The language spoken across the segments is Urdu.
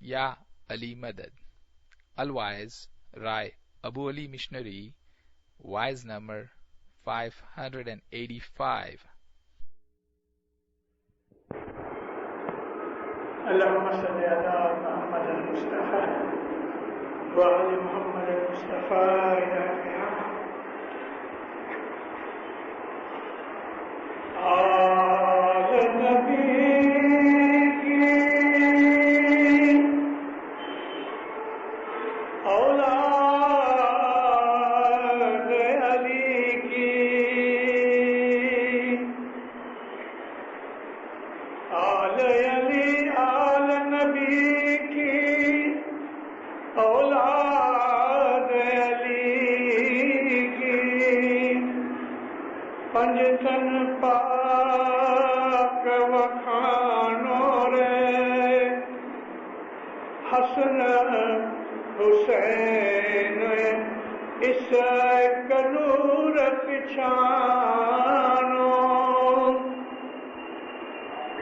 یا علی مدد. Otherwise, write Abu Ali Missionary, wise number 585. اللهم صل على محمد المصطفى وعلى محمد المصطفى إلى قيامة. آل نبی کی اولاد علی کی آل علی آل نبی کی اولاد علی کی پنجتن پاک وکھانو رے حسن حسین اس کنور پچھانو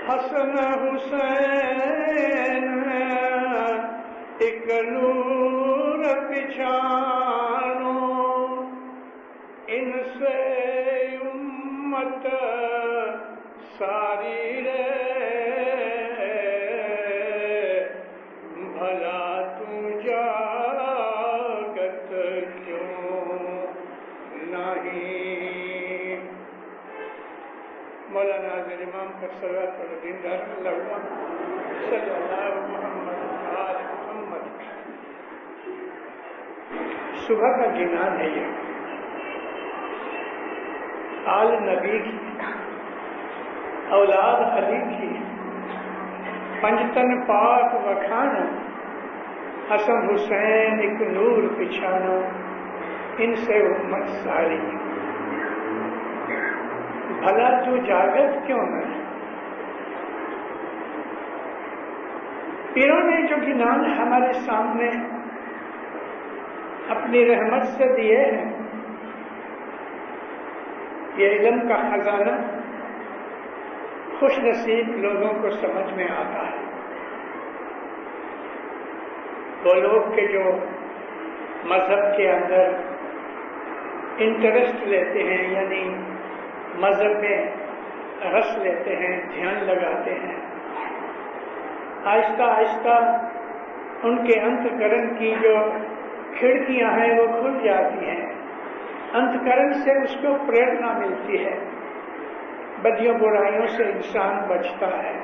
حسن حسین ایک نور پچھانو ان سے امت ساری رے بھلا تو جاگت کیوں نہیں. مولانا حاضر امام کا صلوات اور دیندار اللہم صلی اللہ محمد آل محمد. صبح کا گنان ہے یہ آل نبی کی اولاد علی کی پنجتن پاک وکھانو حسن حسین ایک نور پچھانو ان سے امت ساری بھلا تو جاگت کیوں نہیں. پیروں نے جو گنان ہمارے سامنے اپنی رحمت سے دیے ہیں یہ علم کا خزانہ خوش نصیب لوگوں کو سمجھ میں آتا ہے. وہ لوگ کے جو مذہب کے اندر انٹرسٹ لیتے ہیں یعنی مذہب میں رس لیتے ہیں دھیان لگاتے ہیں آہستہ آہستہ ان کے انتکرن کی جو کھڑکیاں ہیں وہ کھل جاتی ہیں. انتکرن سے اس کو پریرنا ملتی ہے. بدیوں برائیوں سے انسان بچتا ہے.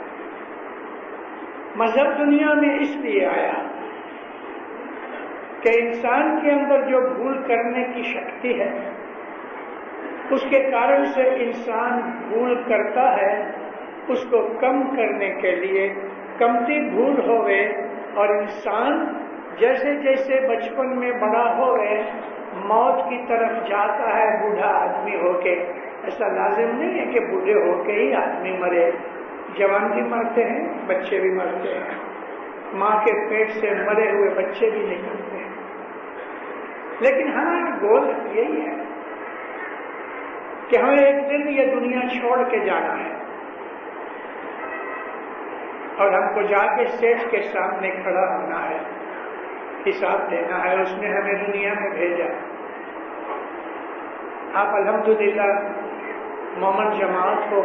مذہب دنیا میں اس لیے آیا کہ انسان کے اندر جو بھول کرنے کی شکتی ہے اس کے کارن سے انسان بھول کرتا ہے. اس کو کم کرنے کے لیے کمتی بھول ہوئے اور انسان جیسے جیسے بچپن میں بڑا ہوئے موت کی طرف جاتا ہے بوڑھا آدمی ہو کے. ایسا لازم نہیں ہے کہ بوڑھے ہو کے ہی آدمی مرے. جوان بھی مرتے ہیں بچے بھی مرتے ہیں. ماں کے پیٹ سے مرے ہوئے بچے بھی نکلتے ہیں. لیکن ہمارا گول یہی ہے کہ ہمیں ایک دن یہ دنیا چھوڑ کے جانا ہے اور ہم کو جا کے سیٹ کے سامنے کھڑا ہونا ہے. حساب دینا ہے. اس نے ہمیں دنیا میں بھیجا. آپ الحمدللہ مومن جماعت ہو.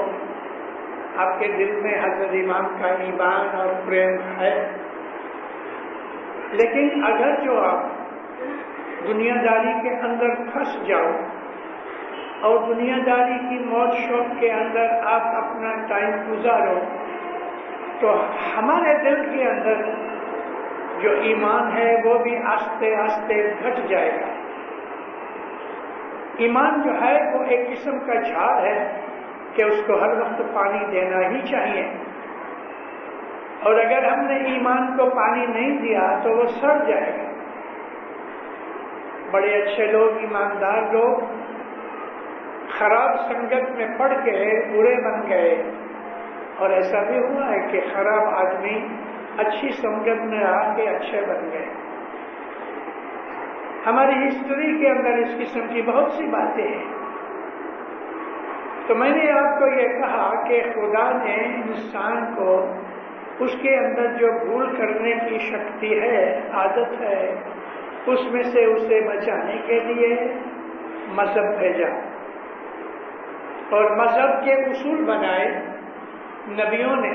آپ کے دل میں حضرت امام کا ایمان اور پریم ہے. لیکن اگر جو آپ دنیا داری کے اندر پھنس جاؤ اور دنیا داری کی موج شوق کے اندر آپ اپنا ٹائم گزارو تو ہمارے دل کے اندر جو ایمان ہے وہ بھی آہستہ آہستہ گھٹ جائے گا. ایمان جو ہے وہ ایک قسم کا جھاڑ ہے کہ اس کو ہر وقت پانی دینا ہی چاہیے. اور اگر ہم نے ایمان کو پانی نہیں دیا تو وہ سڑ جائے گا. بڑے اچھے لوگ ایماندار لوگ خراب سنگت میں پڑ کے برے بن گئے اور ایسا بھی ہوا ہے کہ خراب آدمی اچھی سنگت میں آ کے اچھے بن گئے. ہماری ہسٹری کے اندر اس قسم کی بہت سی باتیں ہیں. تو میں نے آپ کو یہ کہا کہ خدا نے انسان کو اس کے اندر جو بھول کرنے کی شکتی ہے، عادت ہے، اس میں سے اسے بچانے کے لیے مذہب بھیجا اور مذہب کے اصول بنائے نبیوں نے۔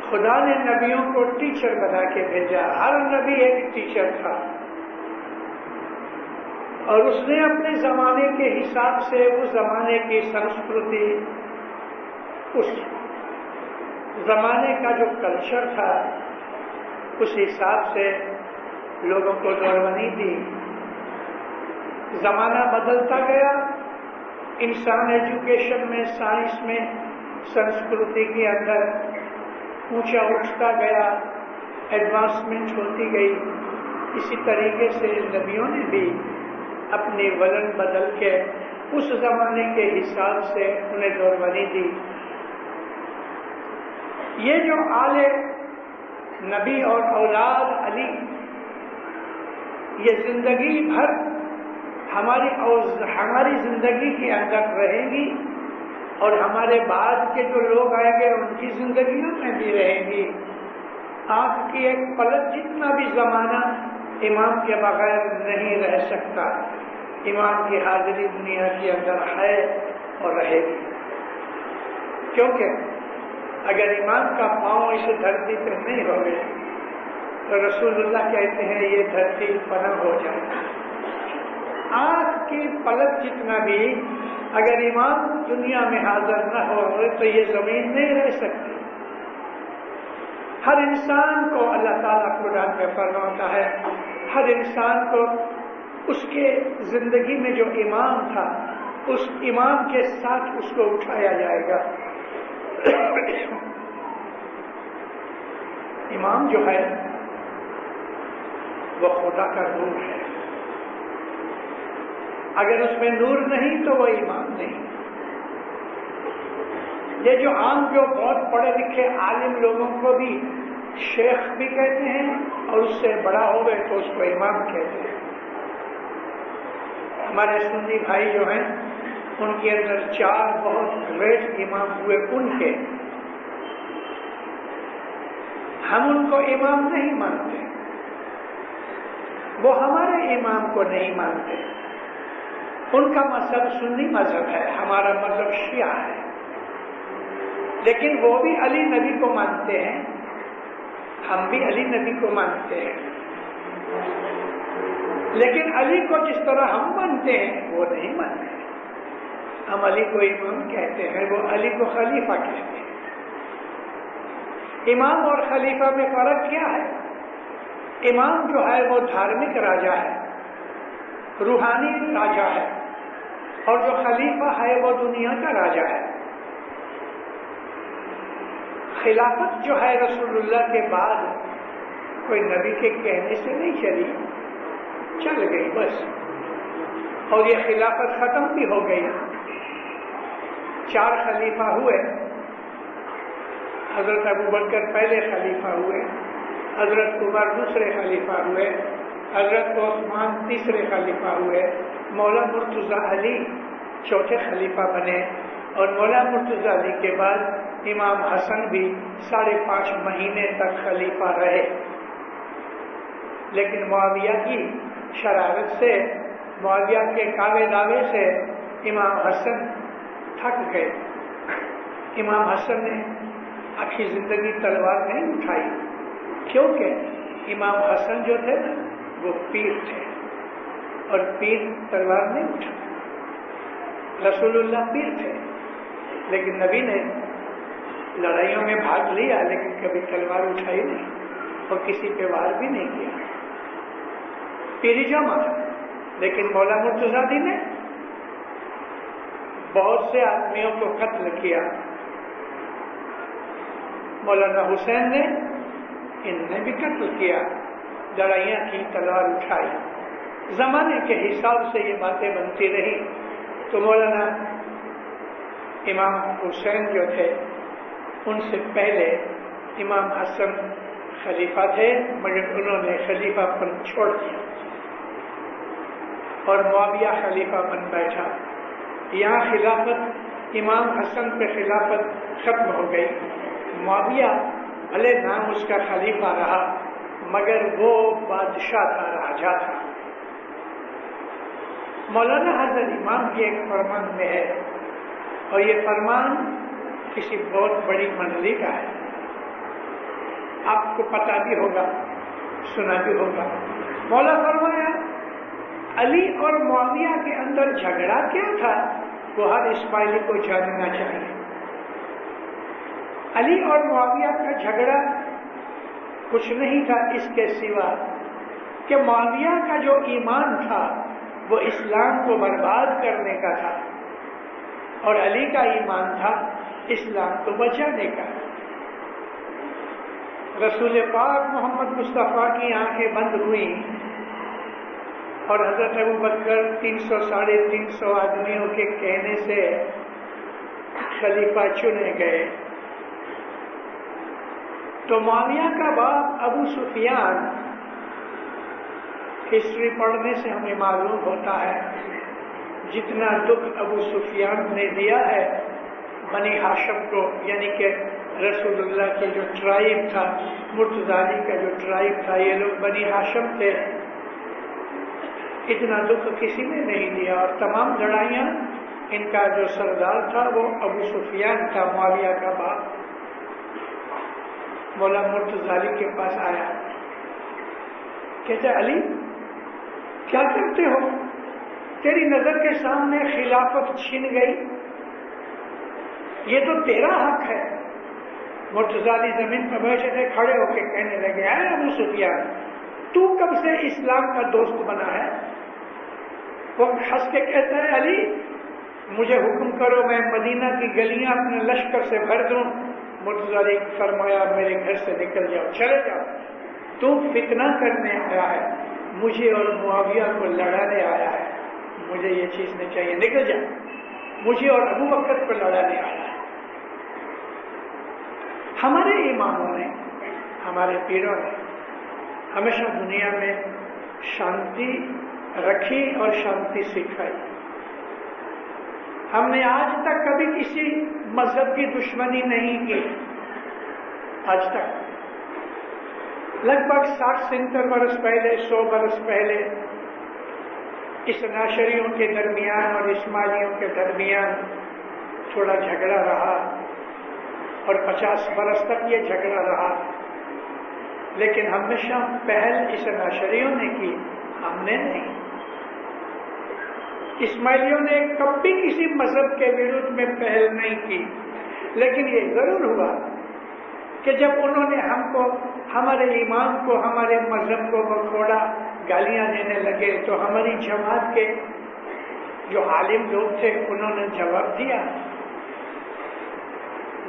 خدا نے نبیوں کو ٹیچر بنا کے بھیجا، ہر نبی ایک ٹیچر تھا، اور اس نے اپنے زمانے کے حساب سے اس زمانے کی سنسکرتی، اس زمانے کا جو کلچر تھا، اس حساب سے لوگوں کو دوربنی دی۔ زمانہ بدلتا گیا، انسان ایجوکیشن میں، سائنس میں، سنسکرتی کے اندر اونچا اٹھتا گیا، ایڈوانسمنٹ ہوتی گئی۔ اسی طریقے سے نبیوں نے بھی اپنی ولن بدل کے اس زمانے کے حساب سے انہیں دوربنی دی۔ یہ جو آل نبی اور اولاد علی، یہ زندگی بھر ہماری زندگی کے اندر رہیں گی، اور ہمارے بعد کے جو لوگ آئیں گے ان کی زندگیوں میں بھی رہیں گی۔ آنکھ کی ایک پلک جتنا بھی زمانہ امام کے بغیر نہیں رہ سکتا۔ امام کی حاضری دنیا کے اندر ہے اور رہے گی، کیونکہ اگر امام کا پاؤں اس دھرتی پہ نہیں ہوگے تو رسول اللہ کہتے ہیں یہ دھرتی فنا ہو جائے۔ آنکھ کی پلک جتنا بھی اگر امام دنیا میں حاضر نہ ہو تو یہ زمین نہیں رہ سکتی۔ ہر انسان کو اللہ تعالیٰ قرآن میں فرماتا ہے، ہر انسان کو اس کے زندگی میں جو امام تھا اس امام کے ساتھ اس کو اٹھایا جائے گا۔ امام جو ہے وہ خدا کا نور ہے، اگر اس میں نور نہیں تو وہ امام نہیں۔ یہ جو عام جو بہت پڑھے لکھے عالم لوگوں کو بھی شیخ بھی کہتے ہیں، اور اس سے بڑا ہو گئے تو اس کو امام کہتے ہیں۔ ہمارے سنی بھائی جو ہیں ان کے اندر 4 بہت گریٹ امام ہوئے، ان کے ہم ان کو امام نہیں مانتے، وہ ہمارے امام کو نہیں مانتے۔ ان کا مذہب سنی مذہب ہے، ہمارا مذہب شیعہ ہے، لیکن وہ بھی علی نبی کو مانتے ہیں، ہم بھی علی نبی کو مانتے ہیں، لیکن علی کو جس طرح ہم مانتے ہیں وہ نہیں مانتے۔ ہم علی کو امام کہتے ہیں، وہ علی کو خلیفہ کہتے ہیں۔ امام اور خلیفہ میں فرق کیا ہے؟ امام جو ہے وہ دھارمک راجا ہے، روحانی راجا ہے، اور جو خلیفہ ہے وہ دنیا کا راجا ہے۔ خلافت جو ہے رسول اللہ کے بعد کوئی نبی کے کہنے سے نہیں چلی، چل گئی بس، اور یہ خلافت ختم بھی ہو گئی۔ 4 خلیفہ ہوئے، حضرت ابوبکر پہلے خلیفہ ہوئے، حضرت عمر دوسرے خلیفہ ہوئے، حضرت عثمان تیسرے خلیفہ ہوئے، مولا مرتضیٰ علی چوتھے خلیفہ بنے، اور مولا مرتضیٰ علی کے بعد امام حسن بھی 5.5 مہینے تک خلیفہ رہے، لیکن معاویہ کی شرارت سے، معاویہ کے کاوے دعوے سے امام حسن تھک گئے۔ امام حسن نے آخری زندگی تلوار نہیں اٹھائی، کیونکہ امام حسن جو تھے نا وہ پیر تھے، اور پیر تلوار نہیں اٹھا۔ رسول اللہ پیر تھے، لیکن نبی نے لڑائیوں میں بھاگ لیا، لیکن کبھی تلوار اٹھائی نہیں اور کسی پہ وار بھی نہیں کیا۔ پیری جامع تھا، لیکن مولا مرتضیٰ علی نے بہت سے آدمیوں کو قتل کیا۔ مولانا حسین نے ان نے بھی قتل کیا، لڑائیاں کی، تلوار اٹھائی۔ زمانے کے حساب سے یہ باتیں بنتی رہی، تو مولانا امام حسین جو تھے ان سے پہلے امام حسن خلیفہ تھے، مگر انہوں نے خلیفہ پن چھوڑ دیا اور معاویہ خلیفہ بن بیٹھا۔ یہاں خلافت امام حسن پہ خلافت ختم ہو گئی، معاویہ بھلے نام اس کا خلیفہ رہا مگر وہ بادشاہ تھا، راجا تھا۔ مولانا حضرت امام کی ایک فرمان میں ہے، اور یہ فرمان کسی بہت بڑی منزل کا ہے، آپ کو پتہ بھی ہوگا، سنا بھی ہوگا۔ مولا فرمایا علی اور معاویہ کے اندر جھگڑا کیا تھا وہ ہر اسماعیلی کو جاننا چاہیے۔ علی اور معاویہ کا جھگڑا کچھ نہیں تھا اس کے سوا کہ معاویہ کا جو ایمان تھا وہ اسلام کو برباد کرنے کا تھا، اور علی کا ایمان تھا اسلام کو بچانے کا۔ رسول پاک محمد مصطفیٰ کی آنکھیں بند ہوئیں اور حضرت ابوبکر 300-350 آدمیوں کے کہنے سے خلیفہ چنے گئے، تو معاویہ کا باپ ابو سفیان، ہسٹری پڑھنے سے ہمیں معلوم ہوتا ہے جتنا دکھ ابو سفیان نے دیا ہے بنی ہاشم کو، یعنی کہ رسول اللہ کے جو ٹرائب تھا، مرتضی کا جو ٹرائب تھا، یہ لوگ بنی ہاشم تھے، اتنا دکھ کسی نے نہیں دیا، اور تمام لڑائیاں ان کا جو سردار تھا وہ ابو سفیان تھا، معاویہ کا باپ۔ مولا مرتضی کے پاس آیا، کہتے علی کیا کرتے ہو؟ تیری نظر کے سامنے خلافت چھن گئی، یہ تو تیرا حق ہے۔ مرتضی زمین پر بیٹھے تھے، کھڑے ہو کے کہنے لگے، اے ابو سفیان تو کب سے اسلام کا دوست بنا ہے؟ وہ ہنس کے کہتا ہے علی مجھے حکم کرو میں مدینہ کی گلیاں اپنے لشکر سے بھر دوں۔ مرتضی فرمایا میرے گھر سے نکل جاؤ، چلے جاؤ، تو فتنہ کرنے آیا ہے، مجھے اور معاویہ کو لڑانے آیا ہے، مجھے یہ چیز نہیں چاہیے، نکل جا، مجھے اور ابو بکر کو لڑانے آیا ہے۔ ہمارے اماموں نے، ہمارے پیروں نے ہمیشہ دنیا میں شانتی رکھی اور شانتی سکھائی۔ ہم نے آج تک کبھی کسی مذہب کی دشمنی نہیں کی، آج تک لگ بھگ 60-70 برس پہلے، 100 برس پہلے اثناعشریوں کے درمیان اور اسماعیلیوں کے درمیان تھوڑا جھگڑا رہا، اور 50 برس تک یہ جھگڑا رہا، لیکن ہمیشہ پہل اثناعشریوں نے کی، ہم نے نہیں۔ اسماعیلیوں نے کبھی کسی مذہب کے ورودھ میں پہل نہیں کی، لیکن یہ ضرور ہوا کہ جب انہوں نے ہم کو، ہمارے ایمان کو، ہمارے مذہب کو بکھوڑا، گالیاں دینے لگے، تو ہماری جماعت کے جو عالم لوگ تھے انہوں نے جواب دیا۔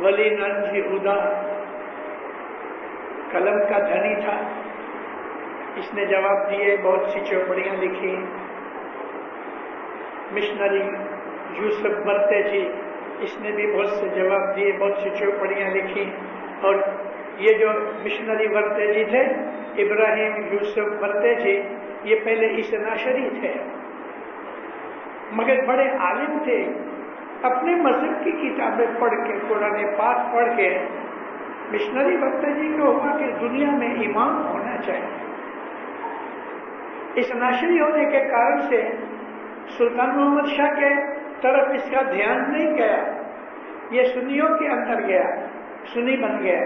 ولی ننجی ہدا قلم کا دھنی تھا، اس نے جواب دیے، بہت سی چوپڑیاں لکھی۔ مشنری یوسف برتے جی، اس نے بھی بہت سے جواب دیے، بہت سی چوپڑیاں لکھی۔ اور یہ جو مشنری برتے جی تھے، ابراہیم یوسف برتے جی، یہ پہلے اثناعشری تھے مگر بڑے عالم تھے، اپنے مذہب کی کتابیں پڑھ کے، قرآن پاک پڑھ کے مشنری برتے جی کو ہوا کہ دنیا میں امام ہونا چاہیے۔ اثناعشری ہونے کے کارن سے سلطان محمد شاہ کے طرف اس کا دھیان نہیں گیا، یہ سنیوں کے اندر گیا، سنی بن گیا۔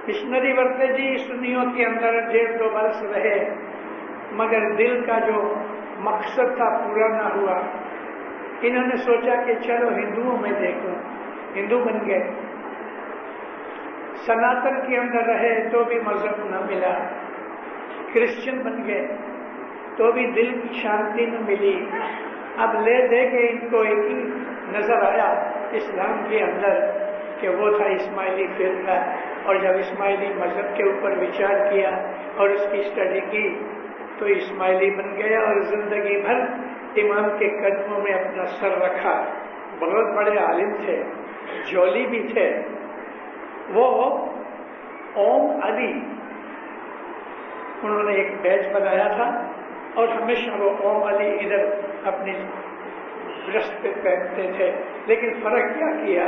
مشنری برتے جی سنیوں کے اندر 1.5-2 برس رہے، مگر دل کا جو مقصد تھا پورا نہ ہوا۔ انہوں نے سوچا کہ چلو ہندوؤں میں دیکھو، ہندو بن گئے۔ سناتن کے اندر رہے تو بھی مذہب نہ ملا، کرسچن بن گئے تو بھی دل کی شانتی نہ ملی۔ اب لے دے کے ان کو ایک ہی نظر آیا اسلام کے اندر کہ وہ تھا اسماعیلی فرقہ، اور جب اسماعیلی مذہب کے اوپر وچار کیا اور اس کی اسٹڈی کی تو اسماعیلی بن گیا، اور زندگی بھر امام کے قدموں میں اپنا سر رکھا۔ بہت بڑے عالم تھے، جولی بھی تھے۔ وہ اوم علی، انہوں نے ایک بیج بنایا تھا اور ہمیشہ وہ اوم علی ادھر اپنی برسٹ پہ پہنتے تھے، لیکن فرق کیا کیا؟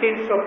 300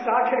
60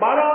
12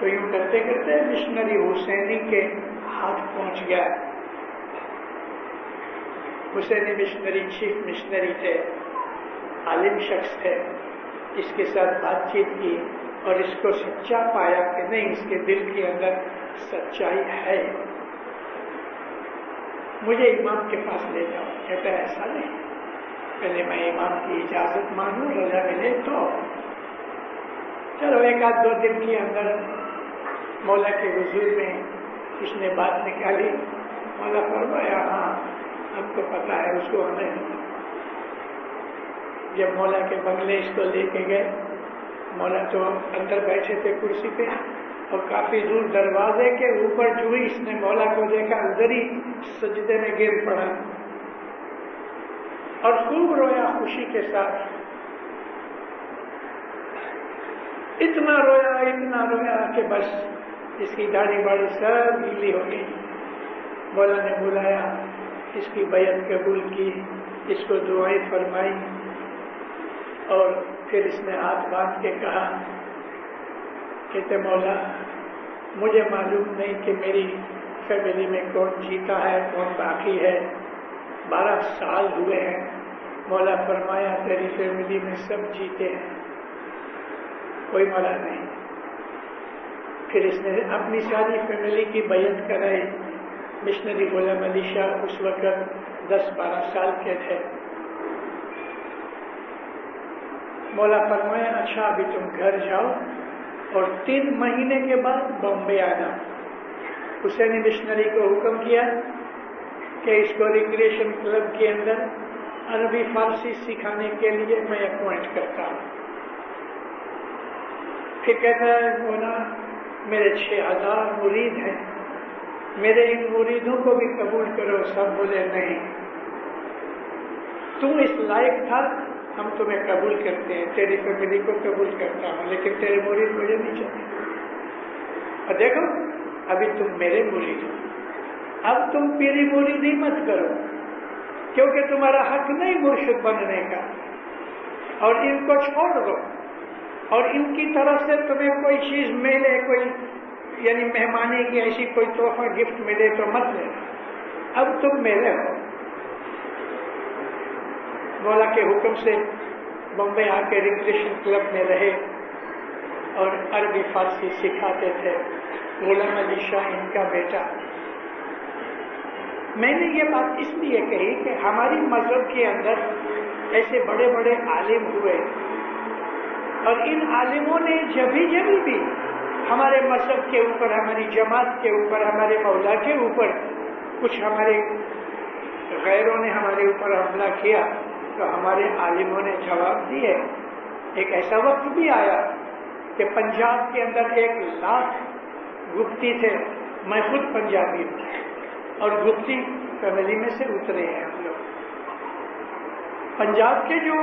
تو یوں کرتے کرتے مشنری حسینی کے ہاتھ پہنچ گیا. حسینی مشنری چیف مشنری تھے، عالم شخص تھے. اس کے ساتھ بات چیت کی اور اس کو سچا پایا کہ نہیں، اس کے دل کے اندر سچائی ہے. مجھے امام کے پاس لے جاؤ. کہتا ہے ایسا نہیں، پہلے میں امام کی اجازت مانوں، رضا ملے تو. چلو ایک آدھ دو دن کے اندر مولا کے حضور میں اس نے بات نکالی. مولا فرمایا ہاں ہم کو پتا ہے، اس کو ہمیں. جب مولا کے بنگلے اس کو لے کے گئے، مولا تو اندر بیٹھے تھے کرسی پہ، اور کافی دور دروازے کے اوپر جو ہی اس نے مولا کو دیکھا ادھر ہی سجدے میں گر پڑا اور خوب رویا خوشی کے ساتھ. اتنا رویا کہ بس اس کی داڑھی باڑی سب گیلی ہو گئی. مولا نے بلایا، اس کی بیعت قبول کی، اس کو دعائیں فرمائی، اور پھر اس نے ہاتھ باندھ کے کہا، کہتے مولا مجھے معلوم نہیں کہ میری فیملی میں کون جیتا ہے کون باقی ہے. 12 سال ہوئے ہیں. مولا فرمایا تیری فیملی میں سب جیتے ہیں، کوئی مرا نہیں. پھر اس نے اپنی ساری فیملی کی بیعت کرائی. مشنری غلام علی شاہ اس وقت 10-12 سال کے تھے. مولا فرمایا اچھا ابھی تم گھر جاؤ اور 3 مہینے کے بعد بامبے آنا. حسینی مشنری کو حکم کیا کہ اس کو ریکریشن کلب کے اندر عربی فارسی سکھانے کے لیے میں اپوائنٹ کرتا ہوں. پھر کہتا ہے مولا میرے 6000 مرید ہیں، میرے ان مریدوں کو بھی قبول کرو. سب بولے نہیں، تم اس لائق تھا، ہم تمہیں قبول کرتے ہیں، تیری فیملی کو قبول کرتا ہوں، لیکن تیرے مرید مجھے نہیں چاہتے. اور دیکھو ابھی تم میرے مرید ہو، اب تم پیری مریدی مت کرو، کیونکہ تمہارا حق نہیں مرشد بننے کا، اور ان کو چھوڑ دو. اور ان کی طرف سے تمہیں کوئی چیز ملے، کوئی یعنی مہمانی کی ایسی کوئی تحفہ گفٹ ملے تو مت لینا، اب تم میرے ہو. مولا کے حکم سے بمبئی آ کے ریکریشن کلب میں رہے اور عربی فارسی سکھاتے تھے. غلام علی شاہ ان کا بیٹا. میں نے یہ بات اس لیے کہی کہ ہماری مذہب کے اندر ایسے بڑے بڑے عالم ہوئے، اور ان عالموں نے جبھی بھی ہمارے مذہب کے اوپر، ہماری جماعت کے اوپر، ہمارے مولا کے اوپر کچھ ہمارے غیروں نے ہمارے اوپر حملہ کیا تو ہمارے عالموں نے جواب دیے. ایک ایسا وقت بھی آیا کہ پنجاب کے اندر 1 لاکھ گپتی تھے. میں خود پنجابی ہوں اور گپتی فیملی میں سے اترے ہیں ہم لوگ. پنجاب کے جو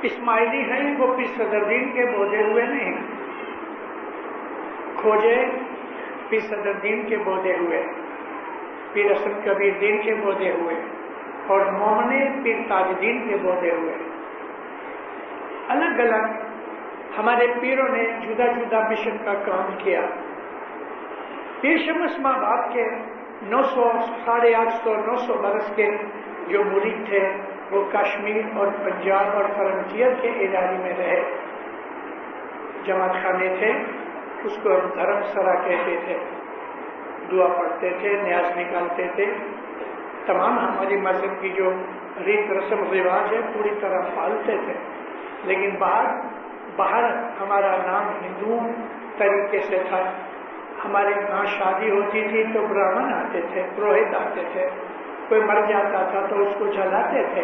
اسماعیلی ہیں وہ پیر صدر الدین کے بودے ہوئے نہیں، کھوجے پیر صدر الدین کے بودے ہوئے، پیر حسن کبیر دین کے بودے ہوئے، اور مومنے پیر تاج الدین کے بودے ہوئے. الگ الگ ہمارے پیروں نے جدا جدا مشن کا کام کیا. پیر شمس ماں باپ کے 900 850 900 برس کے جو مرید تھے وہ کشمیر اور پنجاب اور فرنٹیئر کے علاقے میں رہے. جماعت خانے تھے، اس کو ہم دھرم سرا کہتے تھے. دعا پڑھتے تھے، نیاز نکالتے تھے، تمام ہماری مذہب کی جو ریت رسم رواج ہے پوری طرح پالتے تھے. لیکن باہر ہمارا نام ہندو طریقے سے تھا. ہمارے یہاں شادی ہوتی تھی تو براہمن آتے تھے، پروہت آتے تھے، کوئی مر جاتا تھا تو اس کو جلاتے تھے.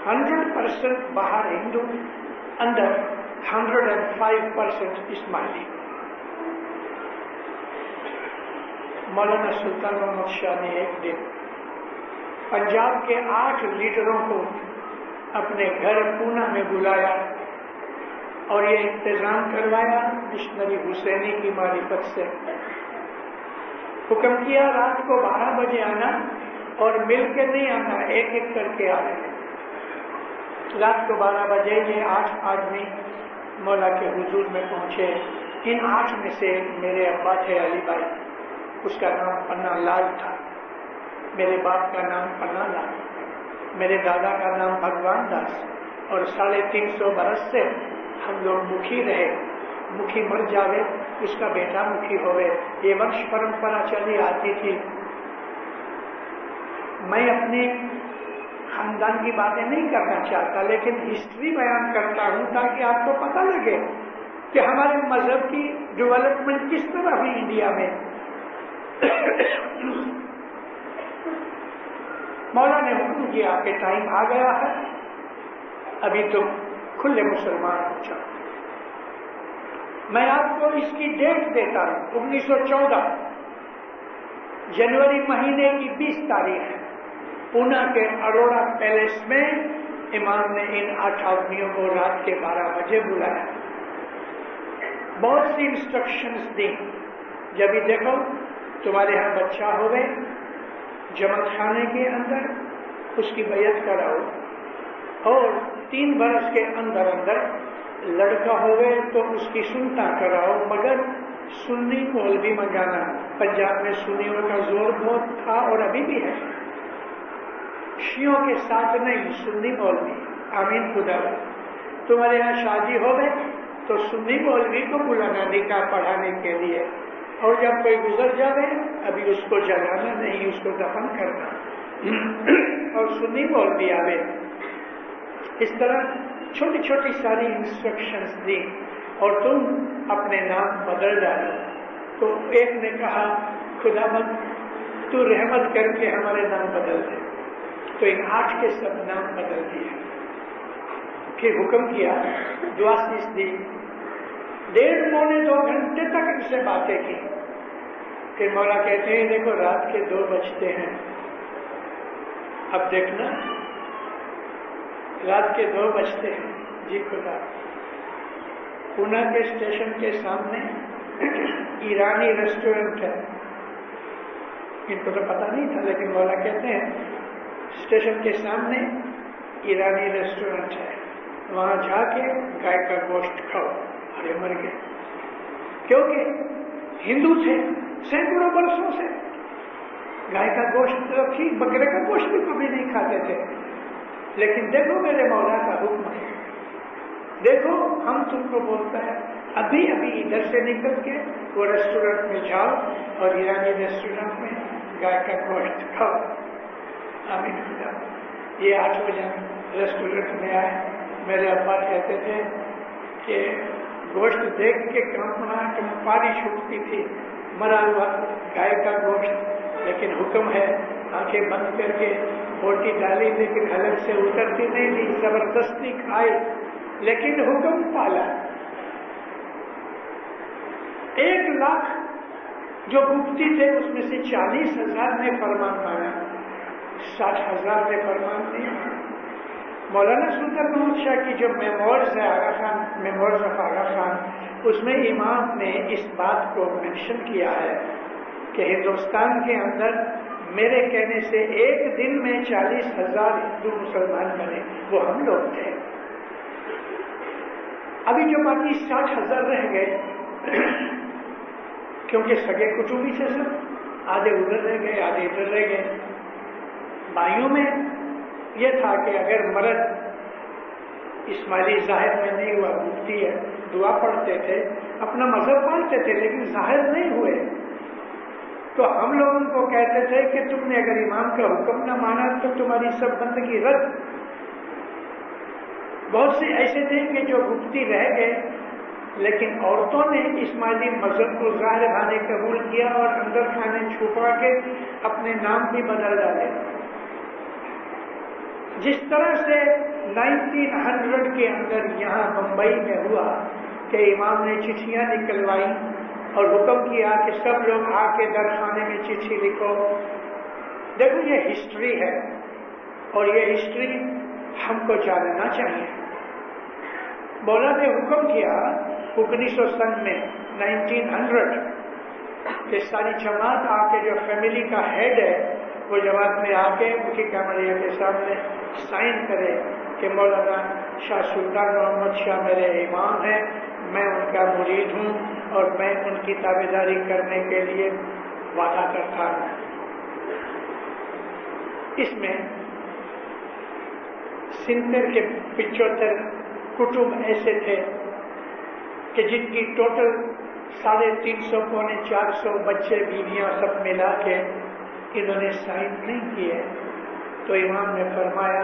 100% باہر ہندو، اندر 105% اسماعیلی. مولانا سلطان محمد شاہ نے ایک دن پنجاب کے 8 لیڈروں کو اپنے گھر پونا میں بلایا اور یہ انتظام کروایا مشنری حسینی کی معرفت سے. حکم کیا رات کو 12 بجے آنا اور مل کے نہیں آنا، ایک ایک کر کے آنا. رات کو 12 بجے یہ 8 آدمی مولا کے حضور میں پہنچے. ان 8 میں سے میرے ابا تھے علی بھائی، اس کا نام پنا لال تھا، میرے باپ کا نام پنا لال، میرے دادا کا نام بھگوان داس، اور 350 برس سے ہم لوگ مکھی رہے۔ مکھی مر جاوے اس کا بیٹا مکھی ہوئے، یہ ونش پرمپرا چلی آتی تھی۔ میں اپنے خاندان کی باتیں نہیں کرنا چاہتا، لیکن ہسٹری بیان کرتا ہوں تاکہ آپ کو پتہ لگے کہ ہمارے مذہب کی ڈیولپمنٹ کس طرح ہوئی انڈیا میں۔ مولا نے حکم کیا کہ ٹائم آ گیا ہے، ابھی تم کھلے مسلمان ہو جاؤ۔ میں آپ کو اس کی ڈیٹ دیتا ہوں، 1914 جنوری مہینے کی 20 تاریخ ہے، پونا کے اروڑا پیلیس میں امام نے ان 8 آدمیوں کو رات کے 12 بجے بلایا، بہت سی انسٹرکشنز دی۔ جب یہ دیکھو تمہارے ہاں بچہ ہوئے جمع خانے کے اندر اس کی بیعت کراؤ، اور 3 برس کے اندر لڑکا ہوئے تو اس کی سنتا کراؤ، مگر سنی مولوی منگانا۔ پنجاب میں سنیوں کا زور بہت تھا اور ابھی بھی ہے، شیعوں کے ساتھ نہیں، سنی مولوی۔ آمین خدا۔ تمہارے یہاں شادی ہوئے تو سنی مولوی کو بلانا نکاح پڑھانے کے لیے، اور جب کوئی گزر جاوے ابھی اس کو جلانا نہیں، اس کو دفن کرنا، اور سنی مولوی آوے۔ اس طرح چھوٹی چھوٹی ساری انسٹرکشنز دی، اور تم اپنے نام بدل ڈالو۔ تو ایک نے کہا خدا مند تو رحمت کر کے ہمارے نام بدل دے، تو ان 8 کے سب نام بدل دیے۔ پھر حکم کیا، دعا سیس دی، 1.5 پونے 2 گھنٹے تک ان سے باتیں کی۔ پھر مولا کہتے ہیں دیکھو رات کے 2 بجتے ہیں، اب دیکھنا رات کے 2 بجتے ہیں۔ جی خدا۔ پونا کے اسٹیشن کے سامنے ایرانی ریسٹورنٹ ہے، ان کو تو پتہ نہیں تھا، لیکن مولا کہتے ہیں اسٹیشن کے سامنے ایرانی ریسٹورنٹ ہے، وہاں جا کے گائے کا گوشت کھاؤ۔ ارے مر گئے، کیونکہ ہندو تھے سینکڑوں برسوں سے، گائے کا گوشت رکھی، بکرے کا گوشت بھی کبھی نہیں کھاتے تھے۔ لیکن دیکھو میرے مولا کا حکم ہے، دیکھو ہم تم کو بولتا ہے ابھی ادھر سے نکل کے وہ ریسٹورنٹ میں جاؤ اور ایرانی ریسٹورنٹ میں گائے کا گوشت کھاؤ۔ آمین خدا۔ یہ 8 بجے ریسٹورنٹ میں آئے، میرے ابا کہتے تھے کہ گوشت دیکھ کے پانی چھوٹتی تھی، مرا ہوا گائے کا گوشت، لیکن حکم ہے آنکھیں بند کر کے بوٹی ڈالی، لیکن حلق سے اترتی نہیں تھی، زبردستی کھائی، لیکن حکم پالا۔ 1 لاکھ جو بھوکتی تھے اس میں سے 40,000 نے فرمان مانا، 60,000 نے فرمان نہیں مانا۔ مولانا سلطان محمد شاہ کی جو میمورز ہے آغا خان، میمورز آف آغا خان، اس میں امام نے اس بات کو مینشن کیا ہے کہ ہندوستان کے اندر میرے کہنے سے 1 دن میں 40,000 ہندو مسلمان بنے، وہ ہم لوگ تھے۔ ابھی جو باقی 60,000 رہ گئے، کیونکہ سگے کٹوبی سے سب، آدھے ادھر رہ گئے آدھے ادھر رہ گئے۔ بھائیوں میں یہ تھا کہ اگر مرد اسماعیلی ظاہر میں نہیں ہوا، مفتی ہے، دعا پڑھتے تھے، اپنا مذہب پالتے تھے، لیکن ظاہر نہیں ہوئے، تو ہم لوگ ان کو کہتے تھے کہ تم نے اگر امام کا حکم نہ مانا تو تمہاری سب بندگی رد۔ بہت سے ایسے تھے کہ جو گپتی رہ گئے، لیکن عورتوں نے اسماعیلی مذہب کو ظاہر خانے قبول کیا اور اندر خانے چھپا کے اپنے نام بھی بدل ڈالے۔ جس طرح سے 1900 کے اندر یہاں بمبئی میں ہوا کہ امام نے چٹھیاں نکلوائی اور حکم کیا کہ سب لوگ آ کے درخانے میں چٹھی لکھو۔ دیکھو یہ ہسٹری ہے اور یہ ہسٹری ہم کو جاننا چاہیے۔ مولا نے حکم کیا 1900 سن میں 1900 کہ ساری جماعت آ کے جو فیملی کا ہیڈ ہے وہ جماعت میں آ کے مکھی کامریا کے سامنے سائن کرے کہ مولانا شاہ سلطان محمد شاہ میرے امام ہیں، میں ان کا مرید ہوں اور میں ان کی تابعداری کرنے کے لیے وعدہ کرتا ہوں۔ اس میں 70 کے 75 کٹمب ایسے تھے کہ جن کی ٹوٹل 350 پونے 400 بچے بیویاں سب ملا کے انہوں نے سائن نہیں کیے، تو امام نے فرمایا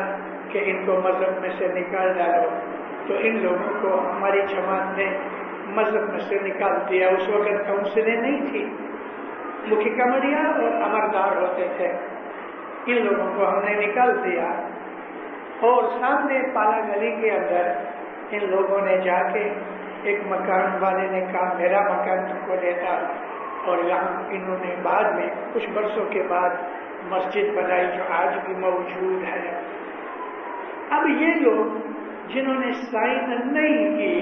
کہ ان کو مذہب میں سے نکال ڈالو۔ تو ان لوگوں کو ہماری جماعت نے مذہب میں سے نکال دیا۔ اس وقت کونسلیں نہیں تھی، مکھی کمریا اور امردار ہوتے تھے، ان لوگوں کو ہم نے نکال دیا۔ اور سامنے پالا گلی کے اندر ان لوگوں نے جا کے ایک مکان والے نے کہا میرا مکان تم کو دیتا، اور یہاں انہوں نے بعد میں کچھ برسوں کے بعد مسجد بنائی جو آج بھی موجود ہے۔ اب یہ لوگ جنہوں نے سائن نہیں کی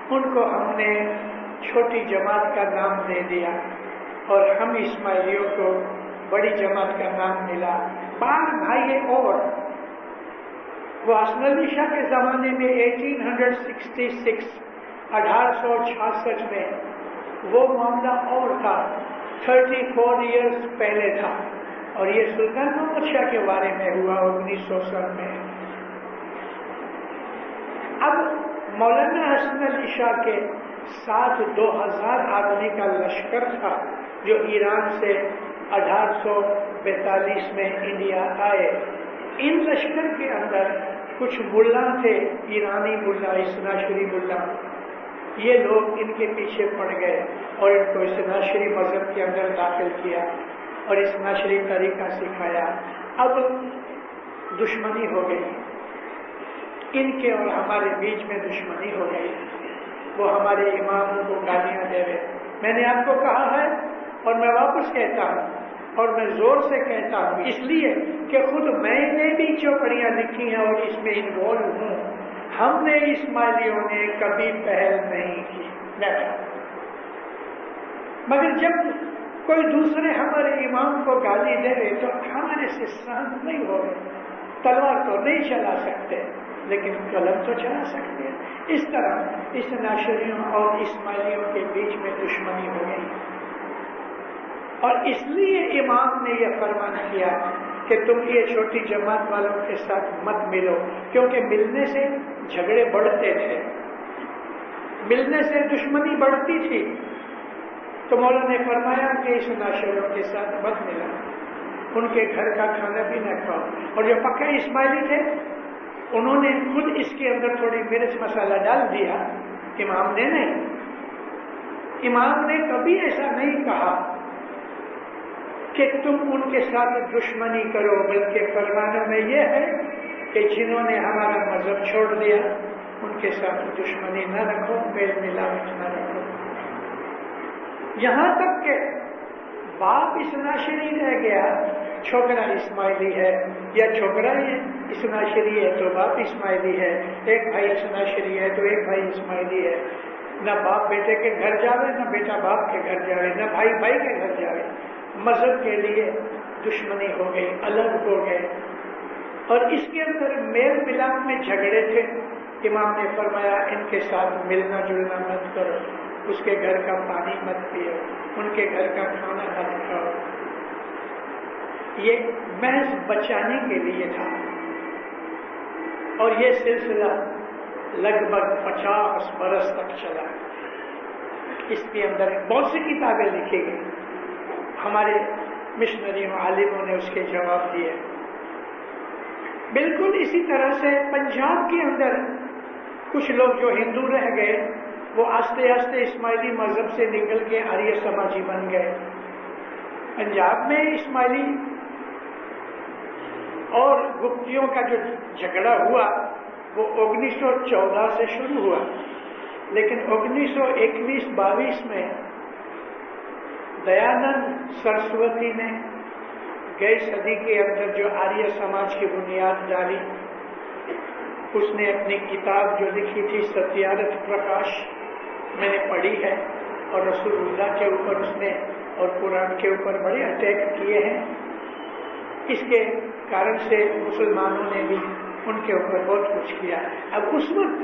ان کو ہم نے چھوٹی جماعت کا نام دے دیا، اور ہم اسماعیلیوں کو بڑی جماعت کا نام ملا۔ 5 بھائی اور وہ حسن علی شاہ کے زمانے میں 1866 میں وہ معاملہ اور تھا، 34 ایئرز پہلے تھا، اور یہ سلطان محمد شاہ کے بارے میں ہوا 1907 میں۔ اب مولانا حسن علی شاہ کے ساتھ 2000 آدمی کا لشکر تھا جو ایران سے 1842 میں انڈیا آئے۔ ان لشکر کے اندر کچھ ملا تھے، ایرانی ملا، اسناشری ملا، یہ لوگ ان کے پیچھے پڑ گئے اور ان کو اسناشری مذہب کے اندر داخل کیا اور اسناشری طریقہ سکھایا۔ اب دشمنی ہو گئی، ان کے اور ہمارے بیچ میں دشمنی ہو گئی، وہ ہمارے اماموں کو گالیاں دے رہے۔ میں نے آپ کو کہا ہے اور میں واپس کہتا ہوں اور میں زور سے کہتا ہوں، اس لیے کہ خود میں نے بھی چوپڑیاں لکھی ہیں اور اس میں انوالو ہوں، ہم نے اسماعیلیوں نے کبھی پہل نہیں کی، مگر جب کوئی دوسرے ہمارے امام کو گالی دے رہے تو ہمارے سے سہن نہیں ہو رہے۔ تلوار تو نہیں چلا سکتے لیکن قلم تو چلا سکتے ہیں۔ اس طرح اس ناشریوں اور اسماعیلیوں کے بیچ میں دشمنی ہو گئی، اور اس لیے امام نے یہ فرمان کیا کہ تم یہ چھوٹی جماعت والوں کے ساتھ مت ملو، کیونکہ ملنے سے جھگڑے بڑھتے تھے، ملنے سے دشمنی بڑھتی تھی۔ تو مولانا نے فرمایا کہ اس ناشریوں کے ساتھ مت ملا، ان کے گھر کا کھانا بھی نہ کھاؤ۔ اور جو پکے اسماعیلی تھے انہوں نے خود اس کے اندر تھوڑی مرچ مسالہ ڈال دیا، امام نے نہیں۔ امام نے کبھی ایسا نہیں کہا کہ تم ان کے ساتھ دشمنی کرو، بلکہ فرمانوں میں یہ ہے کہ جنہوں نے ہمارا مذہب چھوڑ دیا ان کے ساتھ دشمنی نہ رکھو، میل ملاوٹ نہ رکھو۔ یہاں تک کہ باپ اسناشری رہ گیا، چھوکرا اسماعیلی ہے، یا چھوکرا اسناشری ہے تو باپ اسماعیلی ہے، ایک بھائی اسناشری ہے تو ایک بھائی اسماعیلی ہے، نہ باپ بیٹے کے گھر جاوے، نہ بیٹا باپ کے گھر جاوے، نہ بھائی بھائی کے گھر جاوے۔ مذہب کے لیے دشمنی ہو گئی، الگ ہو گئے، اور اس کے اندر میل ملاپ میں جھگڑے تھے۔ امام نے فرمایا ان کے ساتھ ملنا جلنا مت کرو، اس کے گھر کا پانی مت پیو، ان کے گھر کا کھانا مت کھاؤ۔ یہ محض بچانے کے لیے تھا، اور یہ سلسلہ لگ بھگ 50 برس تک چلا۔ اس کے اندر بہت سی کتابیں لکھی گئی، ہمارے مشنری عالموں نے اس کے جواب دیے۔ بالکل اسی طرح سے پنجاب کے اندر کچھ لوگ جو ہندو رہ گئے وہ آہستہ آہستہ اسماعیلی مذہب سے نکل کے آریہ سماجی بن گئے۔ پنجاب میں اسماعیلی اور گپتیوں کا جو جھگڑا ہوا وہ 1914 سے شروع ہوا، لیکن 1921-22 میں دیانند سرسوتی نے گئی صدی کے اندر جو آریہ سماج کی بنیاد ڈالی، اس نے اپنی کتاب جو لکھی تھی ستیارتھ پرکاش، میں نے پڑھی ہے، اور رسول اللہ کے اوپر اس نے اور قرآن کے اوپر بڑے اٹیک کیے ہیں۔ اس کے کارن سے مسلمانوں نے بھی ان کے اوپر بہت کچھ کیا۔ اب اس وقت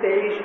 23,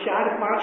4-5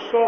100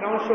900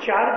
4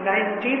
19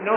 9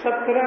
17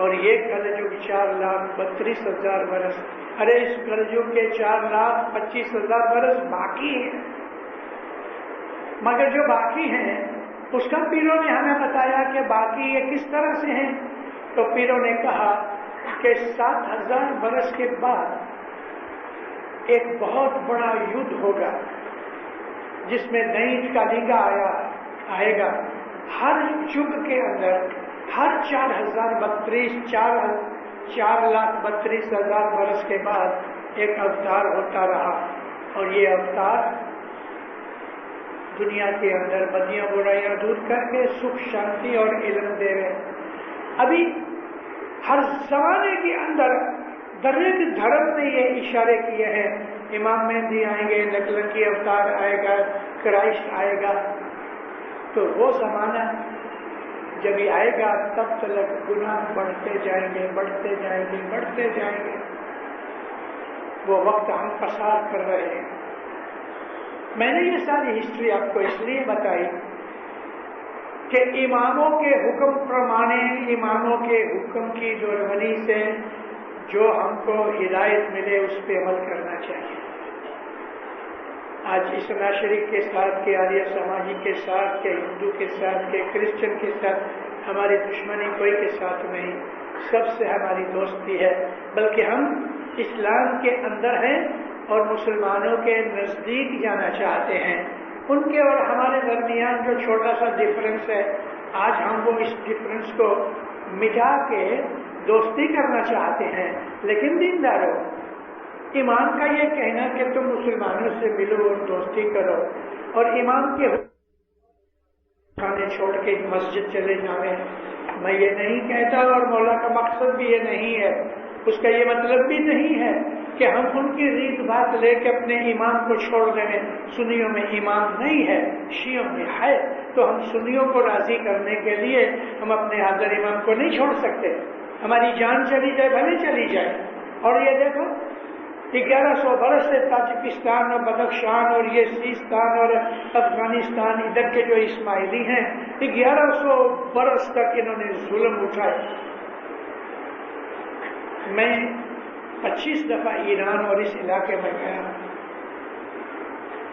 اور یہ کلجگ 4,32,000 برس، ارے اس کلجگ کے 4,25,000 برس باقی ہیں، مگر جو باقی ہیں اس کا پیروں نے ہمیں بتایا کہ باقی یہ کس طرح سے ہیں. تو پیروں نے کہا کہ 7,000 برس کے بعد ایک بہت بڑا یدھ ہوگا جس میں نئی کالیگا آئے گا. ہر یگ کے اندر ہر 4,32,000 برس کے بعد ایک اوتار ہوتا رہا، اور یہ اوتار دنیا کے اندر بدیاں برائیاں دور کر کے سکھ شانتی اور علم دے رہے. ابھی ہر زمانے کے اندر در ایک دھرم نے یہ اشارے کیے ہیں، امام مہدی آئیں گے، لکلکی اوتار آئے گا، کرائسٹ آئے گا. تو وہ زمانہ جب یہ آئے گا تب تک گناہ بڑھتے جائیں گے، بڑھتے جائیں گے، بڑھتے جائیں گے. وہ وقت ہم پسار کر رہے ہیں. میں نے یہ ساری ہسٹری آپ کو اس لیے بتائی کہ اماموں کے حکم پرمانے، اماموں کے حکم کی دوربنی سے جو ہم کو ہدایت ملے اس پہ عمل کرنا چاہیے. آج اسلام شریف کے ساتھ، کہ آریہ سماجی کے ساتھ، کہ ہندو کے ساتھ، کہ کرسچن کے ساتھ ہماری دشمنی کوئی کے ساتھ نہیں، سب سے ہماری دوستی ہے. بلکہ ہم اسلام کے اندر ہیں اور مسلمانوں کے نزدیک جانا چاہتے ہیں. ان کے اور ہمارے درمیان جو چھوٹا سا ڈفرنس ہے، آج ہم وہ اس ڈفرنس کو مٹا کے دوستی کرنا چاہتے ہیں. لیکن دینداروں، امام کا یہ کہنا کہ تم مسلمانوں سے ملو اور دوستی کرو، اور امام کے کھانے چھوڑ کے مسجد چلے جاویں، میں یہ نہیں کہتا، اور مولا کا مقصد بھی یہ نہیں ہے. اس کا یہ مطلب بھی نہیں ہے کہ ہم ان کی ریت بات لے کے اپنے امام کو چھوڑ دیں. سنیوں میں امام نہیں ہے، شیعوں میں ہے، تو ہم سنیوں کو راضی کرنے کے لیے ہم اپنے حاضر امام کو نہیں چھوڑ سکتے. ہماری جان چلی جائے بھلے چلی جائے. اور یہ دیکھو 1100 برس سے تاجکستان اور بدخشان اور یہ سیستان اور افغانستان ادھر کے جو اسماعیلی ہیں، 1100 برس تک انہوں نے ظلم اٹھائے. میں 25 دفعہ ایران اور اس علاقے میں گیا.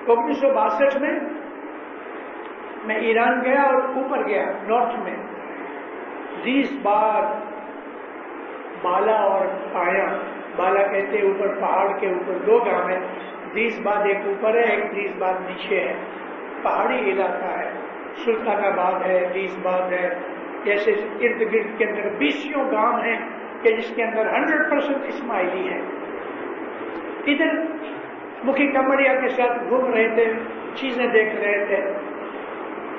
1962 میں ایران گیا اور اوپر گیا نارتھ میں. 20 بار بالا اور پایا، بالا کہتے ہیں اوپر پہاڑ کے اوپر 2 گاؤں ہیں. 20 باد ایک اوپر ہے، ایک 20 باد نیچے ہے. پہاڑی علاقہ ہے. سلطان آباد ہے، 20 باد ہے. ایسے ارد گرد کے اندر 20 گاؤں ہیں کہ جس کے اندر 100% اسماعیلی ہے. ادھر مکھی کمڑیا کے ساتھ گھوم رہے تھے، چیزیں دیکھ رہے تھے.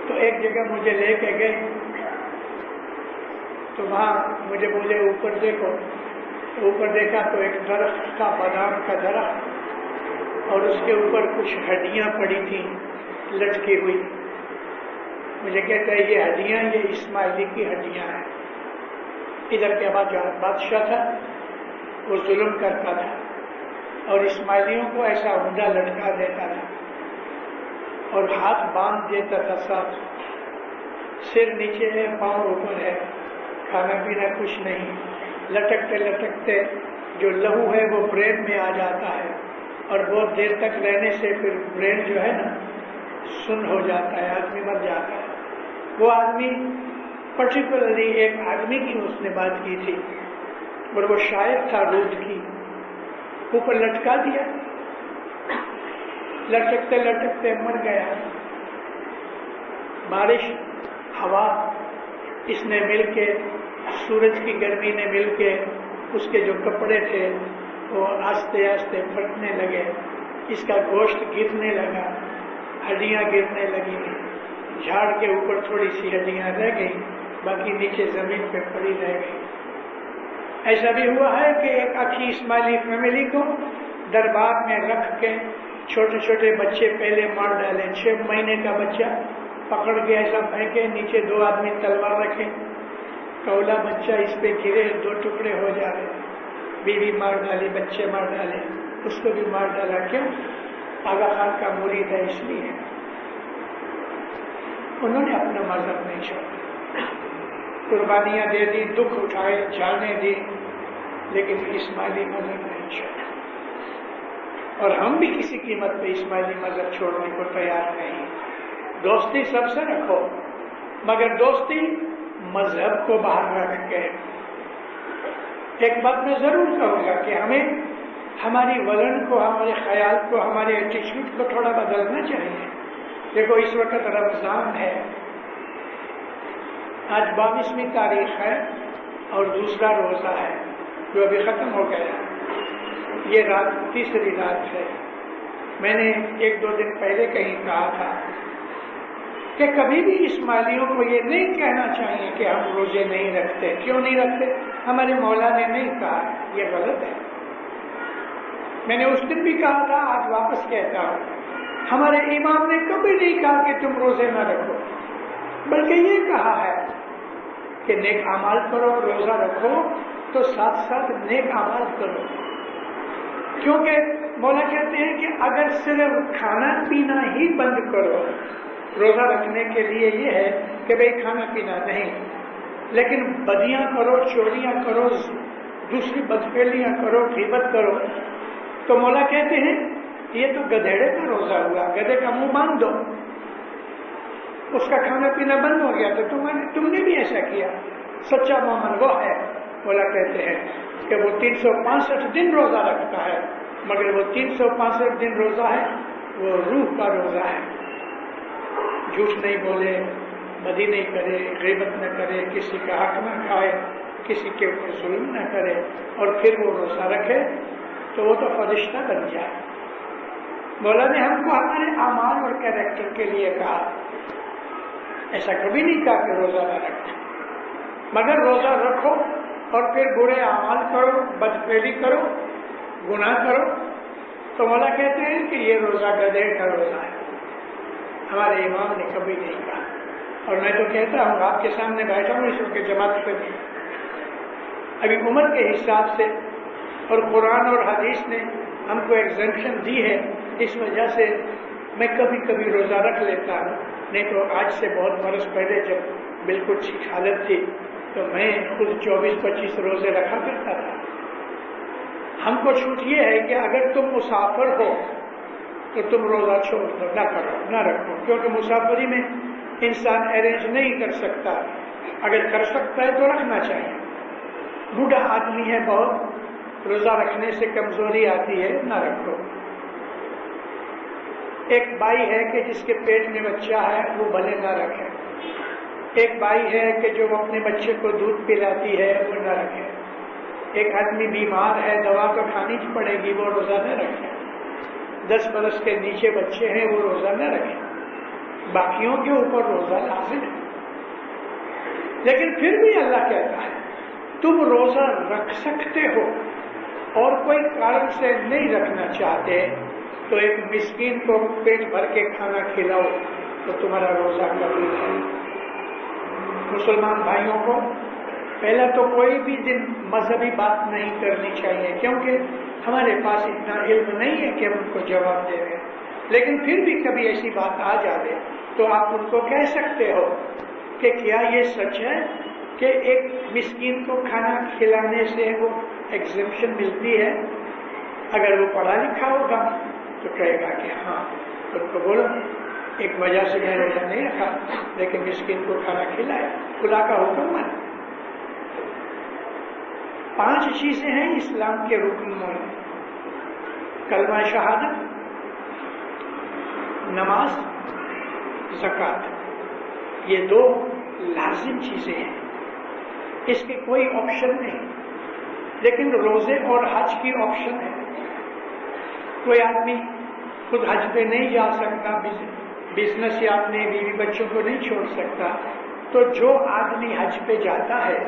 تو ایک جگہ مجھے لے کے گئے، تو وہاں مجھے بولے اوپر دیکھو. اوپر دیکھا تو ایک درخت تھا، بادام کا درخت، اور اس کے اوپر کچھ ہڈیاں پڑی تھیں لٹکی ہوئی. مجھے کہتا ہے یہ ہڈیاں، یہ اسماعیلی کی ہڈیاں ہیں. ادھر کے بعد بادشاہ تھا، وہ ظلم کرتا تھا اور اسماعیلیوں کو ایسا ہنڈا لٹکا دیتا تھا اور ہاتھ باندھ دیتا تھا ساتھ. سر نیچے ہے، پاؤں اوپر ہے، کھانا پینا کچھ نہیں. لٹکتے لٹکتے جو لہو ہے وہ برین میں آ جاتا ہے، اور بہت دیر تک رہنے سے پھر برین جو ہے نا سن ہو جاتا ہے، آدمی مر جاتا ہے. وہ آدمی پرٹیکولرلی ایک آدمی کی اس نے بات کی تھی، اور وہ شاعر تھا روٹ کی. اوپر لٹکا دیا، لٹکتے لٹکتے مر گیا. بارش، ہوا، اس نے مل کے، سورج کی گرمی نے مل کے اس کے جو کپڑے تھے وہ آہستہ آہستہ پھٹنے لگے. اس کا گوشت گرنے لگا، ہڈیاں گرنے لگی. جھاڑ کے اوپر تھوڑی سی ہڈیاں رہ گئی، باقی نیچے زمین پہ پڑی رہ گئی. ایسا بھی ہوا ہے کہ ایک اچھی اسماعیلی فیملی کو دربار میں رکھ کے چھوٹے چھوٹے بچے پہلے مار ڈالے. 6 مہینے کا بچہ پکڑ کے ایسا پھینکے، نیچے 2 آدمی تلوار رکھے، کولا بچہ اس پہ گرے، 2 ٹکڑے ہو جائے. بیوی مار ڈالی، بچے مار ڈالے، اس کو بھی مار ڈالا. کیوں؟ آغا خان کا مرید ہے اس لیے. انہوں نے اپنا مذہب نہیں چھوڑا. قربانیاں دے دی، دکھ اٹھائے، جانیں دی، لیکن اسماعیلی مذہب نہیں چھوڑا، اور ہم بھی کسی قیمت پہ اسماعیلی مذہب چھوڑنے کو تیار نہیں۔ دوستی سب سے رکھو، مگر دوستی مذہب کو باہر رکھ کے۔ ایک بات میں ضرور کہوں گا کہ ہمیں ہماری ولن کو، ہمارے خیال کو، ہمارے ایٹیچیوڈ کو تھوڑا بدلنا چاہیے۔ دیکھو اس وقت رمضان ہے، آج 22ویں تاریخ ہے اور دوسرا روزہ ہے جو ابھی ختم ہو گیا۔ یہ رات تیسری رات ہے۔ میں نے 1-2 دن پہلے کہیں کہا تھا کہ کبھی بھی اسماعیلیوں کو یہ نہیں کہنا چاہیے کہ ہم روزے نہیں رکھتے۔ کیوں نہیں رکھتے؟ ہمارے مولا نے نہیں کہا، یہ غلط ہے۔ میں نے اس دن بھی کہا تھا، آج واپس کہتا ہوں، ہمارے امام نے کبھی نہیں کہا کہ تم روزے نہ رکھو، بلکہ یہ کہا ہے کہ نیک اعمال کرو، روزہ رکھو تو ساتھ ساتھ نیک اعمال کرو۔ کیونکہ مولا کہتے ہیں کہ اگر صرف کھانا پینا ہی بند کرو، روزہ رکھنے کے لیے یہ ہے کہ بھئی کھانا پینا نہیں، لیکن بدیاں کرو، چوریاں کرو، دوسری بدفعلیاں کرو، غیبت کرو، تو مولا کہتے ہیں یہ تو گدھیڑے کا روزہ ہوا، گدھے کا منہ باندھ دو، اس کا کھانا پینا بند ہو گیا تو تم نے بھی ایسا کیا۔ سچا مومن وہ ہے، مولا کہتے ہیں کہ وہ 365 دن روزہ رکھتا ہے، مگر وہ 365 دن روزہ ہے وہ روح کا روزہ ہے۔ جھوٹ نہیں بولے، بدی نہیں کرے، غیبت نہ کرے، کسی کا حق نہ کھائے، کسی کے اوپر ظلم نہ کرے، اور پھر وہ روزہ رکھے تو وہ تو فرشتہ بن جائے۔ مولا نے ہم کو ہمارے اعمال اور کیریکٹر کے لیے کہا، ایسا کبھی نہیں کہا کہ روزہ نہ رکھو، مگر روزہ رکھو اور پھر برے اعمال کرو، بدفعلی کرو، گناہ کرو، تو مولا کہتے ہیں کہ یہ روزہ گدھے کا روزہ ہے۔ ہمارے امام نے کبھی نہیں کہا، اور میں تو کہتا ہوں، آپ کے سامنے بیٹھا ہوں اس وقت جماعت پہ بھی، ابھی عمر کے حساب سے اور قرآن اور حدیث نے ہم کو ایگزمپشن دی ہے، اس وجہ سے میں کبھی کبھی روزہ رکھ لیتا ہوں، نہیں تو آج سے بہت برس پہلے جب بالکل ٹھیک حالت تھی تو میں خود 24-25 روزے رکھا کرتا تھا۔ ہم کو چھوٹ یہ ہے کہ اگر تم مسافر ہو تو تم روزہ چھوڑ دو، نہ کرو، نہ رکھو، کیونکہ مسافری میں انسان ارینج نہیں کر سکتا، اگر کر سکتا ہے تو رکھنا چاہیے۔ بوڑھا آدمی ہے بہت، روزہ رکھنے سے کمزوری آتی ہے، نہ رکھو۔ ایک بائی ہے کہ جس کے پیٹ میں بچہ ہے وہ بھلے نہ رکھے، ایک بائی ہے کہ جو اپنے بچے کو دودھ پلاتی ہے وہ نہ رکھے، ایک آدمی بیمار ہے دوا تو کھانی پڑے گی، وہ روزہ نہ رکھے، 10 برس کے نیچے بچے ہیں وہ روزہ نہ رکھیں، باقیوں کے اوپر روزہ لازم ہے۔ لیکن پھر بھی اللہ کہتا ہے تم روزہ رکھ سکتے ہو اور کوئی کارن سے نہیں رکھنا چاہتے تو ایک مسکین کو پیٹ بھر کے کھانا کھلاؤ تو تمہارا روزہ قبول ہے۔ مسلمان بھائیوں کو پہلا تو کوئی بھی دن مذہبی بات نہیں کرنی چاہیے، کیونکہ ہمارے پاس اتنا علم نہیں ہے کہ ہم ان کو جواب دے رہے ہیں، لیکن پھر بھی کبھی ایسی بات آ جائے تو آپ ان کو کہہ سکتے ہو کہ کیا یہ سچ ہے کہ ایک مسکین کو کھانا کھلانے سے وہ ایگزمپشن ملتی ہے؟ اگر وہ پڑھا لکھا ہوگا تو کہے گا کہ ہاں، ان کو بولو ایک وجہ سے میں روزہ نہیں رکھا لیکن مسکین کو کھانا کھلایا، خدا کا حکم ہے۔ 5 چیزیں ہیں اسلام کے رکن میں: کلمہ شہادت، نماز، زکوٰۃ، یہ 2 لازم چیزیں ہیں، اس کے کوئی آپشن نہیں۔ لیکن روزے اور حج کی آپشن ہے۔ کوئی آدمی خود حج پہ نہیں جا سکتا، بزنس یا اپنے بیوی بچوں کو نہیں چھوڑ سکتا، تو جو آدمی حج پہ جاتا ہے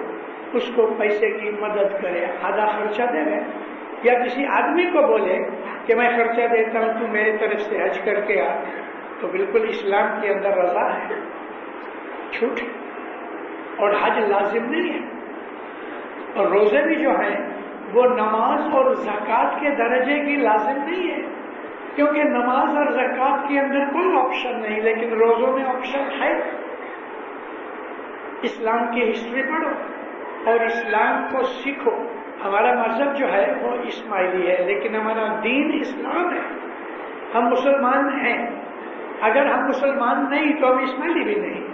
اس کو پیسے کی مدد کرے، آدھا خرچہ دے گئے، یا کسی آدمی کو بولے کہ میں خرچہ دیتا ہوں تو میری طرف سے حج کر کے آ، تو بالکل اسلام کے اندر رضا ہے، چھوٹ۔ اور حج لازم نہیں ہے، اور روزے بھی جو ہیں وہ نماز اور زکوٰۃ کے درجے کی لازم نہیں ہے، کیونکہ نماز اور زکوٰۃ کے اندر کوئی آپشن نہیں، لیکن روزوں میں آپشن ہے۔ اسلام کی ہسٹری پڑھو اور اسلام کو سیکھو. ہمارا مذہب جو ہے وہ اسماعیلی ہے، لیکن ہمارا دین اسلام ہے. ہم مسلمان ہیں. اگر ہم مسلمان نہیں تو ہم اسماعیلی بھی نہیں،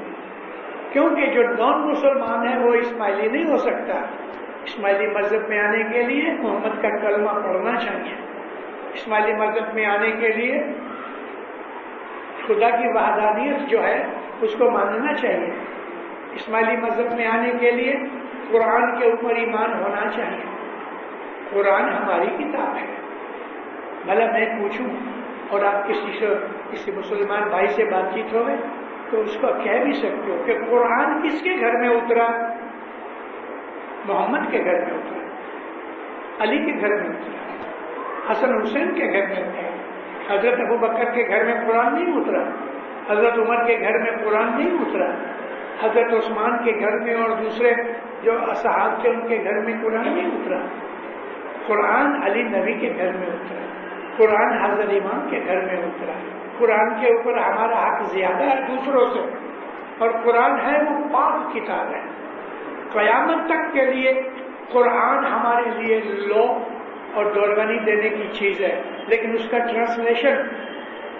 کیونکہ جو نان مسلمان ہے وہ اسماعیلی نہیں ہو سکتا. اسماعیلی مذہب میں آنے کے لیے محمد کا کلمہ پڑھنا چاہیے. اسماعیلی مذہب میں آنے کے لیے خدا کی وحدانیت جو ہے اس کو ماننا چاہیے. اسماعیلی مذہب میں آنے کے لیے قرآن کے اوپر ایمان ہونا چاہیے. قرآن ہماری کتاب ہے. بھلا میں پوچھوں اور آپ کسی مسلمان بھائی سے بات چیت ہوئے تو اس کو کہہ بھی سکتے ہو کہ قرآن کس کے گھر میں اترا؟ محمد کے گھر میں اترا، علی کے گھر میں اترا، حسن حسین کے گھر میں اترا. حضرت ابو بکر کے گھر میں قرآن نہیں اترا، حضرت عمر کے گھر میں قرآن نہیں اترا، حضرت عثمان کے گھر میں اور دوسرے جو اصحاب تھے ان کے گھر میں قرآن نہیں اترا. قرآن علی نبی کے گھر میں اترا، قرآن حضرت امام کے گھر میں اترا. قرآن کے اوپر ہمارا حق زیادہ ہے دوسروں سے، اور قرآن ہے وہ پاک کتاب ہے. قیامت تک کے لیے قرآن ہمارے لیے لو اور دورگنی دینے کی چیز ہے، لیکن اس کا ٹرانسلیشن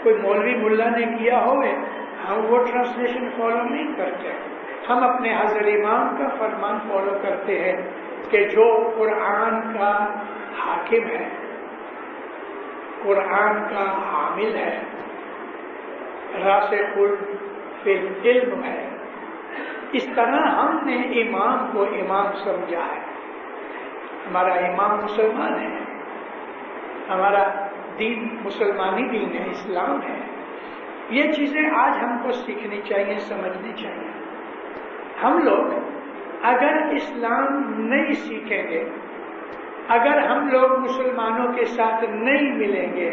کوئی مولوی ملا نے کیا ہوئے، ہم وہ ٹرانسلیشن فالو نہیں کرتے. ہم اپنے حضرت امام کا فرمان فالو کرتے ہیں کہ جو قرآن کا حاکم ہے، قرآن کا عامل ہے، راسخ فی العلم ہے. اس طرح ہم نے امام کو امام سمجھا ہے. ہمارا امام مسلمان ہے، ہمارا دین مسلمانی دین ہے، اسلام ہے. یہ چیزیں آج ہم کو سیکھنی چاہیے، سمجھنی چاہیے. ہم لوگ اگر اسلام نہیں سیکھیں گے، اگر ہم لوگ مسلمانوں کے ساتھ نہیں ملیں گے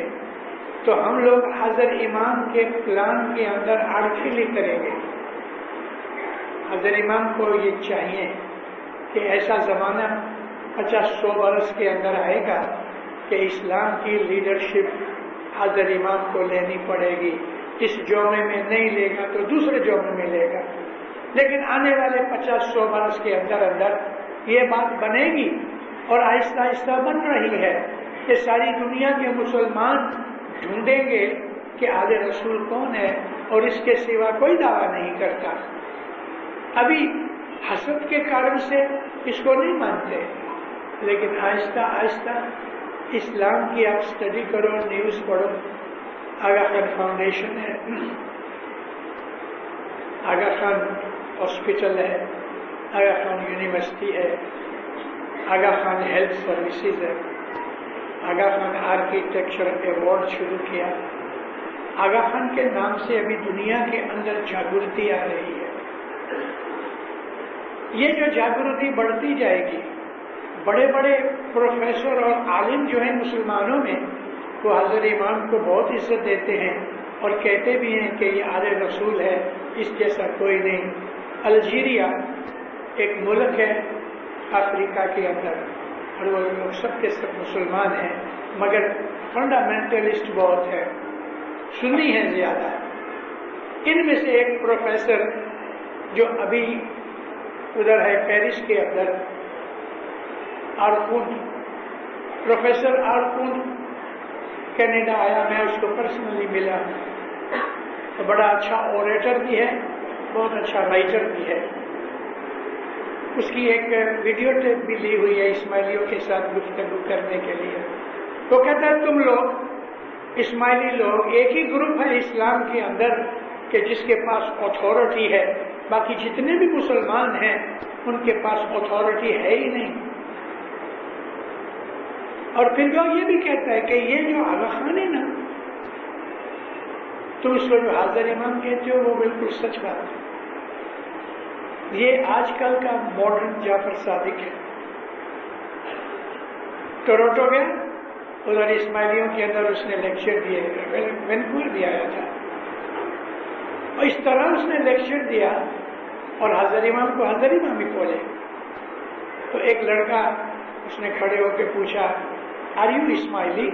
تو ہم لوگ حضرت امام کے پلان کے اندر آڑکھیلی کریں گے. حضرت امام کو یہ چاہیے کہ ایسا زمانہ 50-100 برس کے اندر آئے گا کہ اسلام کی لیڈرشپ حضرت امام کو لینی پڑے گی. اس جومے میں نہیں لے گا تو دوسرے جومے میں لے گا. لیکن آنے والے 50-100 برس کے اندر یہ بات بنے گی، اور آہستہ آہستہ بن رہی ہے کہ ساری دنیا کے مسلمان ڈھونڈیں گے کہ آل رسول کون ہے اور اس کے سوا کوئی دعویٰ نہیں کرتا. ابھی حسد کے کارن سے اس کو نہیں مانتے، لیکن آہستہ آہستہ اسلام کی آپ اسٹڈی کرو، نیوز پڑھو. آغا خان فاؤنڈیشن ہے، آغا خان ہاسپٹل ہے، آغا خان یونیورسٹی ہے، آغا خان ہیلتھ سروسز ہے، آغا خان آرکیٹیکچر ایوارڈ شروع کیا. آغا خان کے نام سے ابھی دنیا کے اندر جاگرتی آ رہی ہے. یہ جو جاگرتی بڑھتی جائے گی، بڑے بڑے پروفیسر اور عالم جو ہیں مسلمانوں میں، وہ حضرت امام کو بہت عزت دیتے ہیں اور کہتے بھی ہیں کہ یہ آل رسول ہے، اس جیسا کوئی نہیں. الجیریا ایک ملک ہے افریقہ کے اندر، اور وہ لوگ سب کے سب مسلمان ہیں، مگر فنڈامنٹلسٹ بہت ہے، سنی ہے زیادہ. ان میں سے ایک پروفیسر جو ابھی ادھر ہے پیرس کے اندر، آرکون، پروفیسر آرکون کینیڈا آیا. میں اس کو پرسنلی ملا، تو بڑا اچھا اوریٹر بھی ہے، بہت اچھا رائٹر بھی ہے. اس کی ایک ویڈیو ٹیپ بھی لی ہوئی ہے اسماعیلیوں کے ساتھ گفتگو کرنے کے لیے. وہ کہتا ہے تم لوگ اسماعیلی لوگ ایک ہی گروپ ہے اسلام کے اندر کہ جس کے پاس اتھارٹی ہے، باقی جتنے بھی مسلمان ہیں ان کے پاس اتھارٹی ہے ہی نہیں. اور پھر وہ یہ بھی کہتا ہے کہ یہ جو آغا خان ہے نا، تم اس کو جو حاضر امام کہتے ہو وہ بالکل سچ بات ہے. یہ آج کل کا ماڈرن جعفر صادق ہے. ٹورنٹو گیا، ادھر اسماعیلیوں کے اندر اس نے لیکچر دیے، وینکوور بھی آیا تھا، اور اس طرح اس نے لیکچر دیا اور حضرت امام کو حضرت امام ہی بولے. تو ایک لڑکا اس نے کھڑے ہو کے پوچھا آر یو اسماعیلی؟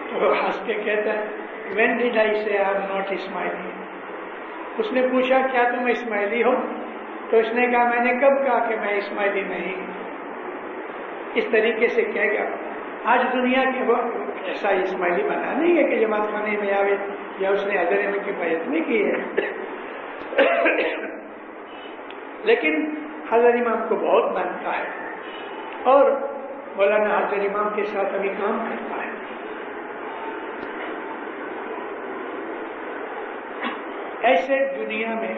تو وہ ہنس کے کہتا ہے وین ڈیڈ آئی سے آئی ایم ناٹ اسماعیلی. اس نے پوچھا کیا تم اسماعیلی ہو؟ تو اس نے کہا میں نے کب کہا کہ میں اسماعیلی نہیں؟ اس طریقے سے کہہ گیا. آج دنیا کے وہ ایسا اسماعیلی بنا نہیں ہے کہ جماعت خانے میں آوے یا اس نے حضرت امام کی بیعت نہیں کی ہے، لیکن حضرت امام کو بہت مانتا ہے اور مولانا حضرت امام کے ساتھ ابھی کام کرتا ہے. ایسے دنیا میں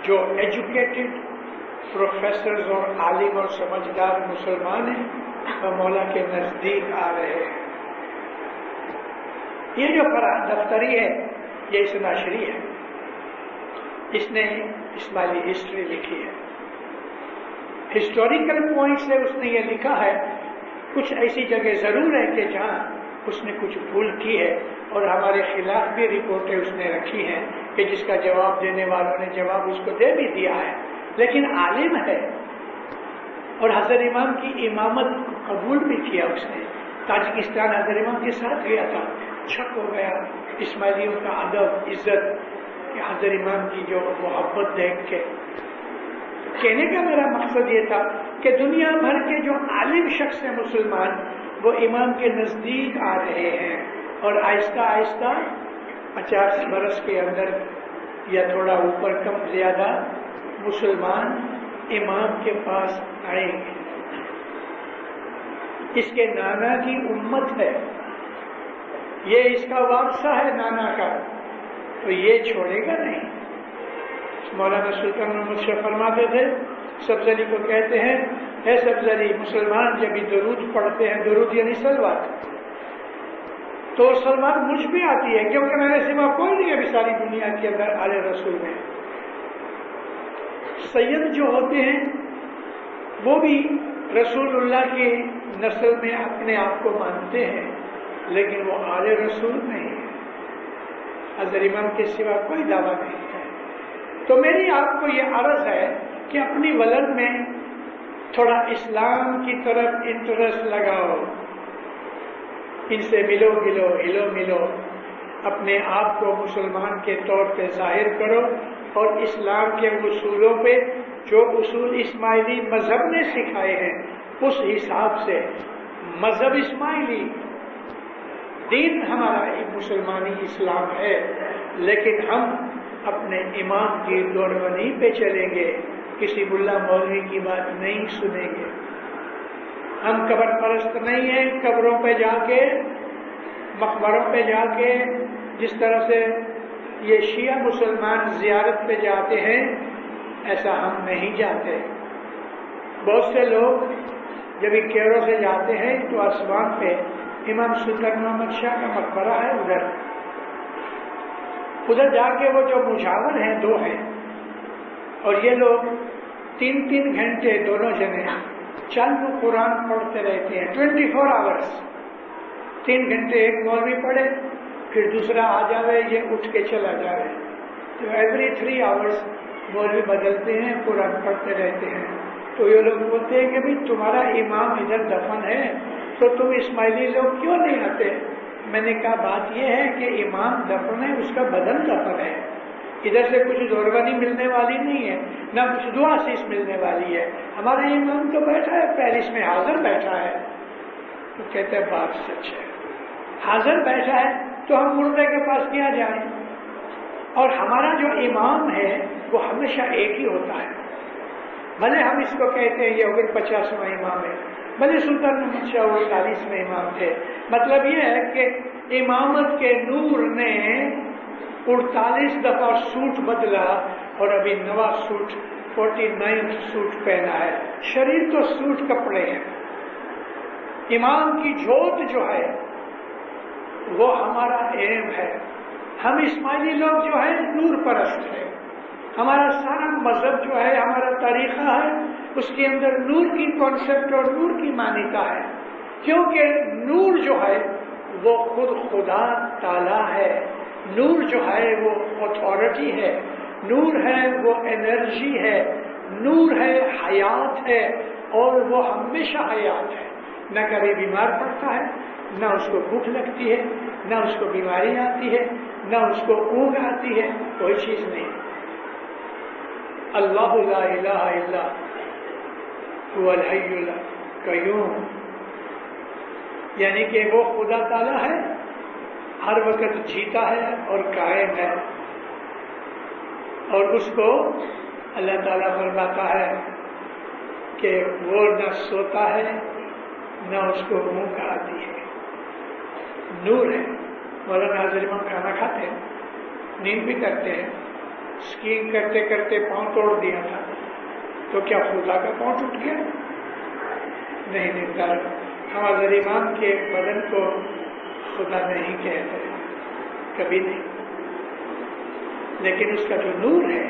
جو ایجوکیٹڈ پروفیسرز اور عالم اور سمجھدار مسلمان ہیں وہ مولا کے نزدیک آ رہے ہیں. یہ جو فرحان دفتری ہے یہ اس ناشری ہے، اس نے اسماعیلی ہسٹری لکھی ہے. ہسٹوریکل پوائنٹ سے اس نے یہ لکھا ہے. کچھ ایسی جگہ ضرور ہے کہ جہاں اس نے کچھ بھول کی ہے اور ہمارے خلاف بھی رپورٹیں اس نے رکھی ہیں کہ جس کا جواب دینے والوں نے جواب اس کو دے بھی دیا ہے، لیکن عالم ہے اور حضرت امام کی امامت کو قبول بھی کیا. اس نے تاجکستان حضرت امام کے ساتھ گیا تھا، شک ہو گیا اسماعیلیوں کا ادب عزت کہ حضرت امام کی جو محبت دیکھ کے. کہنے کا میرا مقصد یہ تھا کہ دنیا بھر کے جو عالم شخص ہیں مسلمان وہ امام کے نزدیک آ رہے ہیں اور آہستہ آہستہ 50 برس کے اندر یا تھوڑا اوپر کم زیادہ مسلمان امام کے پاس آئیں گے. اس کے نانا کی امت ہے، یہ اس کا وارثہ ہے نانا کا، تو یہ چھوڑے گا نہیں. مولانا سلطان محمد شاہ فرماتے تھے، سبزلی کو کہتے ہیں اے سبزلی مسلمان جب درود پڑھتے ہیں، درود یعنی صلوات، تو صلوات مجھ بھی آتی ہے کیونکہ میرے سوا کوئی نہیں ہے ساری دنیا کے اندر آل رسول میں. سید جو ہوتے ہیں وہ بھی رسول اللہ کی نسل میں اپنے آپ کو مانتے ہیں لیکن وہ آل رسول نہیں ہے، حضرت امام کے سوا کوئی دعویٰ نہیں ہے. تو میری آپ کو یہ عرض ہے کہ اپنی ولد میں تھوڑا اسلام کی طرف انٹرسٹ لگاؤ، ان سے ملو گلو ہلو ملو، اپنے آپ کو مسلمان کے طور پہ ظاہر کرو اور اسلام کے اصولوں پہ جو اصول اسماعیلی مذہب نے سکھائے ہیں اس حساب سے. مذہب اسماعیلی، دین ہمارا مسلمانی اسلام ہے، لیکن ہم اپنے امام کی دوربنی پہ چلیں گے، کسی ملا مولوی کی بات نہیں سنیں گے. ہم قبر پرست نہیں ہیں، قبروں پہ جا کے مقبروں پہ جا کے جس طرح سے یہ شیعہ مسلمان زیارت پہ جاتے ہیں ایسا ہم نہیں جاتے. بہت سے لوگ جب کیرو سے جاتے ہیں تو آسمان پہ امام سلطان محمد شاہ کا مقبرہ ہے، ادھر جا کے وہ جو مجاور ہیں 2 ہیں اور یہ لوگ 3 گھنٹے دونوں جنے چند قرآن پڑھتے رہتے ہیں 24 آورس. 3 گھنٹے ایک مولوی پڑھے پھر دوسرا آ جاوے، یہ اٹھ کے چلا جاوے، تو ایوری 3 آورس مولوی بدلتے ہیں، قرآن پڑھتے رہتے ہیں. تو یہ لوگ بولتے ہیں کہ بھئی تمہارا امام ادھر دفن ہے تو تم اسماعیلی لوگ کیوں نہیں آتے؟ میں نے کہا بات یہ ہے کہ امام دفن ہے، اس کا بدن دفن ہے، ادھر سے کچھ دوربانی ملنے والی نہیں ہے، نہ کچھ دعا شیش ملنے والی ہے. ہمارا امام تو بیٹھا ہے پیرس میں، حاضر بیٹھا ہے. تو کہتے ہیں بات سچ ہے، حاضر بیٹھا ہے تو ہم مردے کے پاس کیا جائیں؟ اور ہمارا جو امام ہے وہ ہمیشہ ایک ہی ہوتا ہے. بھلے ہم اس کو کہتے ہیں یہ اگر 50واں امام ہے، بھلے سلطان محمد شاہ 48ویں امام تھے. مطلب یہ ہے کہ امامت کے نور نے 48 دفعہ سوٹ بدلا اور ابھی نوا سوٹ 49 سوٹ پہنا ہے. شریر تو سوٹ کپڑے ہیں. امام کی جھوٹ جو ہے وہ ہمارا ایم ہے. ہم اسماعیلی لوگ جو ہے نور پرست ہیں. ہمارا سارا مذہب جو ہے، ہمارا طریقہ ہے، اس کے اندر نور کی کانسیپٹ اور نور کی مانیتا ہے، کیونکہ نور جو ہے وہ خود خدا تعالی ہے. نور جو ہے وہ اتھارٹی ہے، نور ہے وہ انرجی ہے، نور ہے حیات ہے اور وہ ہمیشہ حیات ہے. نہ کبھی بیمار پڑتا ہے، نہ اس کو بھوک لگتی ہے، نہ اس کو بیماری آتی ہے، نہ اس کو اونگ آتی ہے، کوئی چیز نہیں۔ اللہ لا الہ الا هو الحی القیوم، یعنی کہ وہ خدا تعالیٰ ہے، ہر وقت جیتا ہے اور قائم ہے، اور اس کو اللہ تعالیٰ فرماتا ہے کہ وہ نہ سوتا ہے نہ اس کو اونگ آتی ہے، نور ہے۔ مولانا حاضر امام کھانا کھاتے ہیں، نیند بھی کرتے ہیں، اسکیئنگ کرتے کرتے پاؤں توڑ دیا تھا، تو کیا خدا کا پاؤں ٹوٹ گیا؟ نہیں، ہم حضرت امام کے بدن کو خدا نہیں کہتے، کبھی نہیں، لیکن اس کا جو نور ہے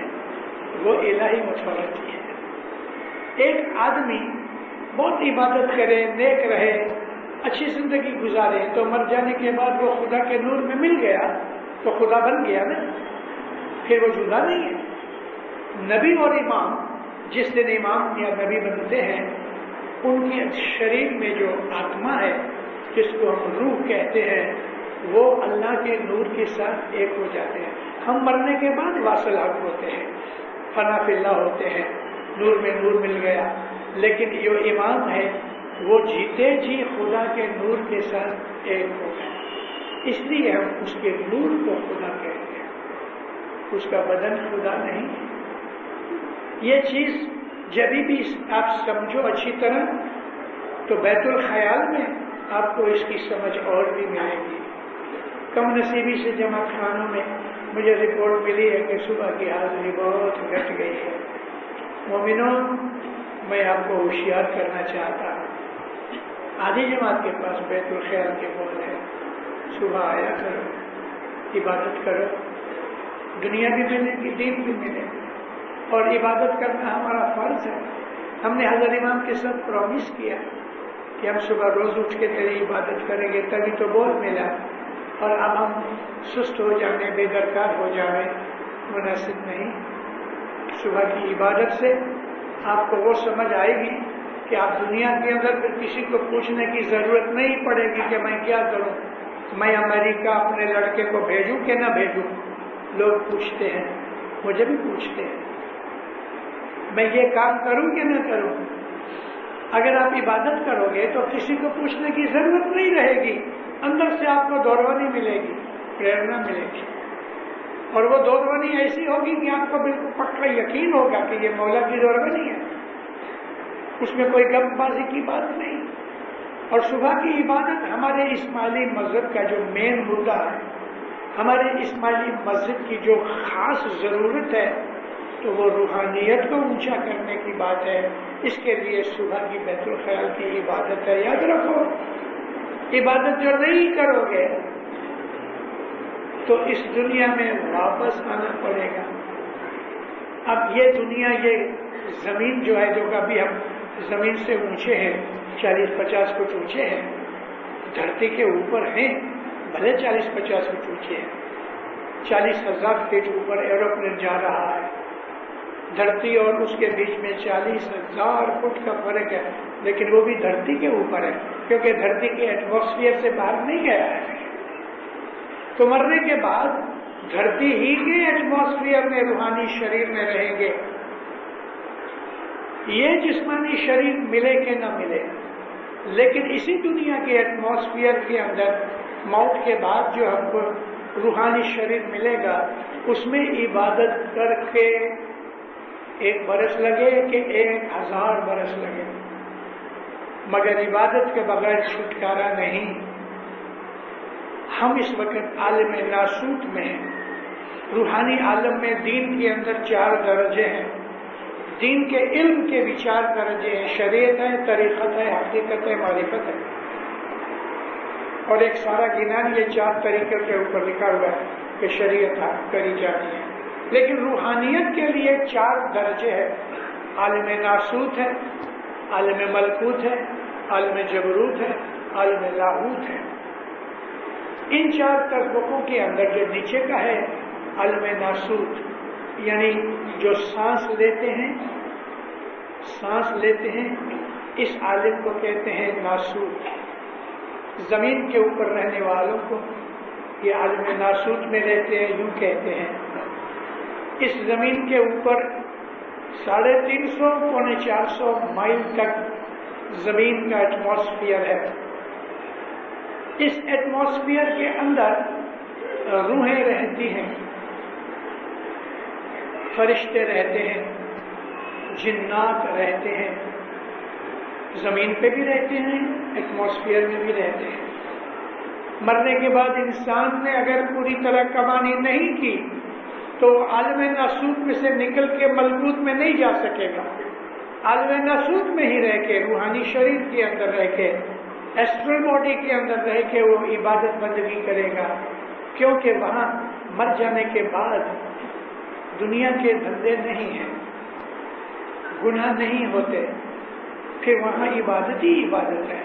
وہ الہی متوجہ ہے۔ ایک آدمی بہت عبادت کرے، نیک رہے، اچھی زندگی گزارے، تو مر جانے کے بعد وہ خدا کے نور میں مل گیا تو خدا بن گیا نا، پھر وہ جدا نہیں ہے۔ نبی اور امام جس دن امام یا نبی بنتے ہیں، ان کے شریر میں جو آتما ہے جس کو ہم روح کہتے ہیں، وہ اللہ کے نور کے ساتھ ایک ہو جاتے ہیں۔ ہم مرنے کے بعد واصل حق ہوتے ہیں، فنا فی اللہ ہوتے ہیں، نور میں نور مل گیا، لیکن جو امام ہے وہ جیتے جی خدا کے نور کے ساتھ ایک ہو گئے، اس لیے ہم اس کے نور کو خدا کہتے ہیں، اس کا بدن خدا نہیں۔ یہ چیز جب بھی آپ سمجھو اچھی طرح تو بیت الخیال میں آپ کو اس کی سمجھ اور بھی ملے گی۔ کم نصیبی سے جماعت خانوں میں مجھے رپورٹ ملی ہے کہ صبح کی حاضری بہت گھٹ گئی ہے۔ مومنوں، میں آپ کو ہوشیار کرنا چاہتا ہوں، آدھی جماعت کے پاس بیت الخیال کے بول ہے، صبح آیا کرو، عبادت کرو، دنیا بھی ملے گی، دین بھی ملے، اور عبادت کرنا ہمارا فرض ہے۔ ہم نے حضرت امام کے ساتھ پرومس کیا کہ ہم صبح روز اٹھ کے تیری عبادت کریں گے، تبھی تو بول ملا، اور اب ہم سست ہو جانے، بے درکار ہو جانے، مناسب نہیں۔ صبح کی عبادت سے آپ کو وہ سمجھ آئے گی کہ آپ دنیا کے اندر پھر کسی کو پوچھنے کی ضرورت نہیں پڑے گی کہ میں کیا کروں، میں امریکہ اپنے لڑکے کو بھیجوں کہ نہ بھیجوں۔ لوگ پوچھتے ہیں، مجھے بھی پوچھتے ہیں، میں یہ کام کروں کہ نہ کروں۔ اگر آپ عبادت کرو گے تو کسی کو پوچھنے کی ضرورت نہیں رہے گی، اندر سے آپ کو دوروانی ملے گی، پریرنا ملے گی، اور وہ دوروانی ایسی ہوگی کہ آپ کو بالکل پکا یقین ہوگا کہ یہ مولا کی دوروانی ہے، اس میں کوئی گپ بازی کی بات نہیں۔ اور صبح کی عبادت ہمارے اسماعیلی مذہب کا جو مین مدعا ہے، ہمارے اسماعیلی مذہب کی جو خاص ضرورت ہے، تو وہ روحانیت کو اونچا کرنے کی بات ہے۔ اس کے لیے صبح کی بیت الخیال کی عبادت ہے۔ یاد رکھو، عبادت جو نہیں کرو گے تو اس دنیا میں واپس آنا پڑے گا۔ اب یہ دنیا، یہ زمین جو ہے، جو کبھی ہم زمین سے اونچے ہیں، 40-50 فٹ اونچے ہیں، دھرتی کے اوپر ہیں، بھلے 40-50 فٹ اونچے ہیں، 40,000 فٹ اوپر ایروپلین جا رہا ہے، دھرتی اور اس کے بیچ میں 40,000 فٹ کا فرق ہے، لیکن وہ بھی دھرتی کے اوپر ہے، کیونکہ دھرتی کے ایٹماسفیئر سے باہر نہیں گیا ہے۔ تو مرنے کے بعد دھرتی ہی کے ایٹماسفیئر میں روحانی شریر میں رہیں گے۔ یہ جسمانی شریر ملے کہ نہ ملے، لیکن اسی دنیا کے ایٹماسفیئر کے اندر موت کے بعد جو ہم کو روحانی شریر ملے گا، اس میں عبادت کر کے 1 برس لگے کہ 1000 برس لگے، مگر عبادت کے بغیر چھٹکارا نہیں۔ ہم اس وقت عالم ناسوت میں ہیں، روحانی عالم میں دین کے اندر 4 درجے ہیں، دین کے علم کے بھی 4 درجے ہیں، شریعت ہے، طریقت ہے، حقیقت ہے، معرفت ہے، اور ایک سارا گنان یہ 4 طریقے کے اوپر لکھا ہوا ہے کہ شریعت کری جانی ہے۔ لیکن روحانیت کے لیے 4 درجے ہیں، عالم ناسوت ہے، عالم ملکوت ہے، عالم جبروت ہے، عالم لاہوت ہے۔ ان 4 طبقوں کے اندر جو نیچے کا ہے عالم ناسوت، یعنی جو سانس لیتے ہیں اس عالم کو کہتے ہیں ناسوت۔ زمین کے اوپر رہنے والوں کو یہ عالم ناسوت میں رہتے ہیں، یوں کہتے ہیں اس زمین کے اوپر 350 پونے 400 مائل تک زمین کا ایٹماسفیئر ہے. اس ایٹماسفیئر کے اندر روحیں رہتی ہیں، فرشتے رہتے ہیں، جنات رہتے ہیں، زمین پہ بھی رہتے ہیں، ایٹماسفیئر میں بھی رہتے ہیں. مرنے کے بعد انسان نے اگر پوری طرح کمانی نہیں کی تو عالم ناسوت میں سے نکل کے ملکوت میں نہیں جا سکے گا. عالم ناسوت میں ہی رہ کے، روحانی شریر کے اندر رہ کے، ایسٹرل باڈی کے اندر رہ کے وہ عبادت بندگی کرے گا، کیونکہ وہاں مر جانے کے بعد دنیا کے دھندے نہیں ہیں، گناہ نہیں ہوتے، پھر وہاں عبادت ہی عبادت ہے.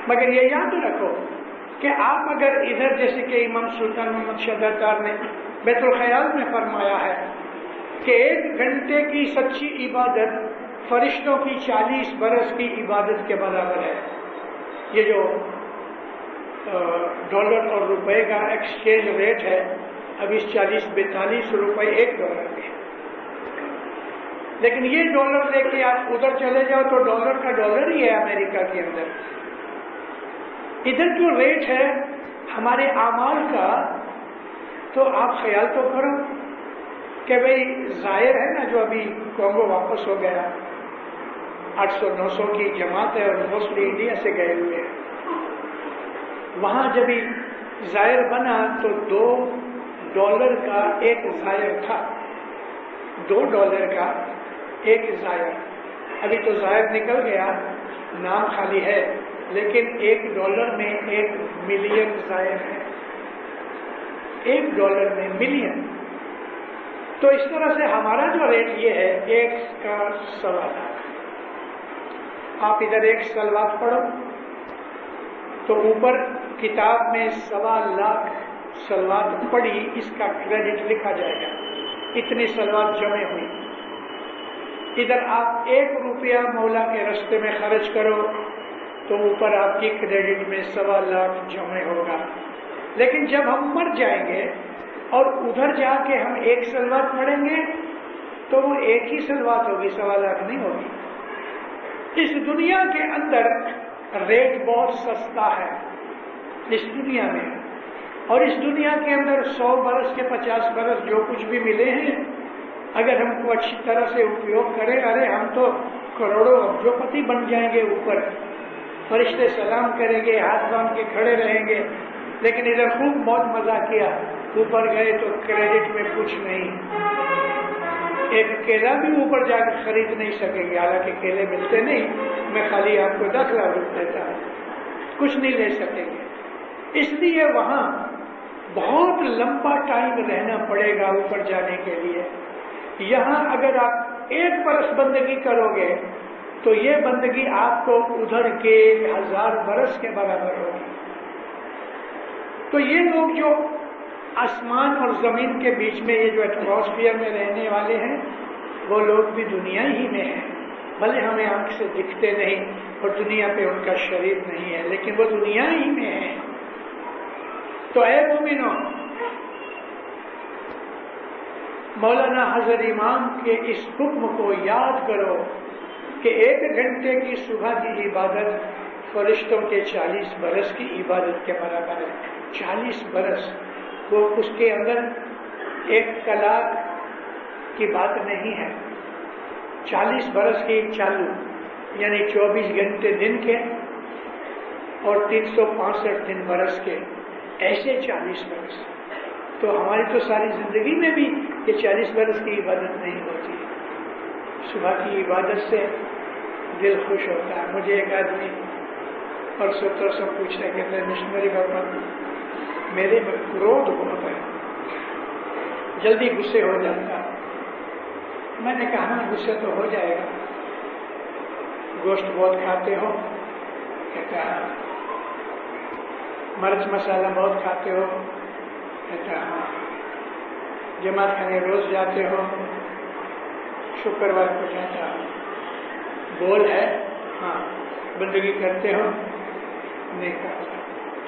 مگر یہ یاد رکھو کہ آپ اگر ادھر، جیسے کہ امام سلطان محمد شہزادار نے بیت الخیال میں فرمایا ہے کہ 1 گھنٹے کی سچی عبادت فرشتوں کی 40 برس کی عبادت کے برابر ہے. یہ جو ڈالر اور روپے کا ایکسچینج ریٹ ہے ابھی 40-42 روپے $1 کے، لیکن یہ ڈالر لے کے آپ ادھر چلے جاؤ تو ڈالر کا ڈالر ہی ہے امریکہ کے اندر. ادھر جو ریٹ ہے ہمارے اعمال کا، تو آپ خیال تو کرو کہ بھئی ظاہر ہے نا جو ابھی کانگو واپس ہو گیا، 800-900 کی جماعت ہے اور موسٹلی انڈیا سے گئے ہوئے ہیں. وہاں جب ظاہر بنا تو $2 کا ایک ظاہر تھا، $2 کا ایک ظاہر. ابھی تو ظاہر نکل گیا، نام خالی ہے، لیکن $1 میں 1 ملین ظاہر ہے. $1 میں ملین. تو اس طرح سے ہمارا جو ریٹ یہ ہے 1 کا 1.25 لاکھ. آپ ادھر 1 صلوات پڑھو تو اوپر کتاب میں 1.25 لاکھ صلوات پڑھی، اس کا کریڈٹ لکھا جائے گا، اتنی صلوات جمع ہوئی. ادھر آپ 1 روپیہ مولا کے رستے میں خرچ کرو تو اوپر آپ کی کریڈٹ میں 1.25 لاکھ جمع ہوگا. لیکن جب ہم مر جائیں گے اور ادھر جا کے ہم 1 صلوات پڑھیں گے تو وہ 1 ہی صلوات ہوگی، 1.25 لاکھ نہیں ہوگی. اس دنیا کے اندر ریٹ بہت سستا ہے اس دنیا میں، اور اس دنیا کے اندر 100 برس کے 50 برس جو کچھ بھی ملے ہیں، اگر ہم کو اچھی طرح سے اپیوگ کریں، ارے ہم تو کروڑوں ابجوپتی بن جائیں گے. اوپر فرشتے سلام کریں گے، ہاتھ باندھ کے کھڑے رہیں گے. لیکن ادھر خوب بہت مزہ کیا، اوپر گئے تو کریڈٹ میں کچھ نہیں. ایک کیلا بھی اوپر جا کے خرید نہیں سکیں گے، حالانکہ کیلے ملتے نہیں، میں خالی آپ کو 10 لاکھ روپے دیتا ہوں، کچھ نہیں لے سکیں گے. اس لیے وہاں بہت لمبا ٹائم رہنا پڑے گا اوپر جانے کے لیے. یہاں اگر آپ 1 برس بندگی کرو گے تو یہ بندگی آپ کو ادھر کے 1000 برس کے برابر ہوگی. تو یہ لوگ جو آسمان اور زمین کے بیچ میں یہ جو ایٹماسفیئر میں رہنے والے ہیں، وہ لوگ بھی دنیا ہی میں ہیں، بھلے ہمیں آنکھ سے دکھتے نہیں اور دنیا پہ ان کا شریر نہیں ہے، لیکن وہ دنیا ہی میں ہیں. تو اے مومنوں، مولانا حضرت امام کے اس حکم کو یاد کرو کہ 1 گھنٹے کی صبح کی عبادت فرشتوں کے 40 برس کی عبادت کے برابر ہے. 40 برس، وہ اس کے اندر 1 کلاک کی بات نہیں ہے. 40 برس کی چالو، یعنی 24 گھنٹے دن کے اور 365 دن برس کے، ایسے 40 برس. تو ہماری تو ساری زندگی میں بھی یہ 40 برس کی عبادت نہیں ہوتی. صبح کی عبادت سے دل خوش ہوتا ہے. مجھے ایک آدمی پرسوں پوچھ رہے کہتے ہیں مشنری بابا میرے میں کرودھ بہت ہے، جلدی غصے ہو جاتا. میں نے کہا غصے تو ہو جائے گا. گوشت بہت کھاتے ہو؟ کہتا ہے. مرچ مسالہ بہت کھاتے ہو؟ کہتا ہاں. جماعت خانے روز جاتے ہو؟ شکروار کو جاتا ہوں. بول ہے؟ ہاں. بندگی کرتے ہو؟ نہیں کرتا.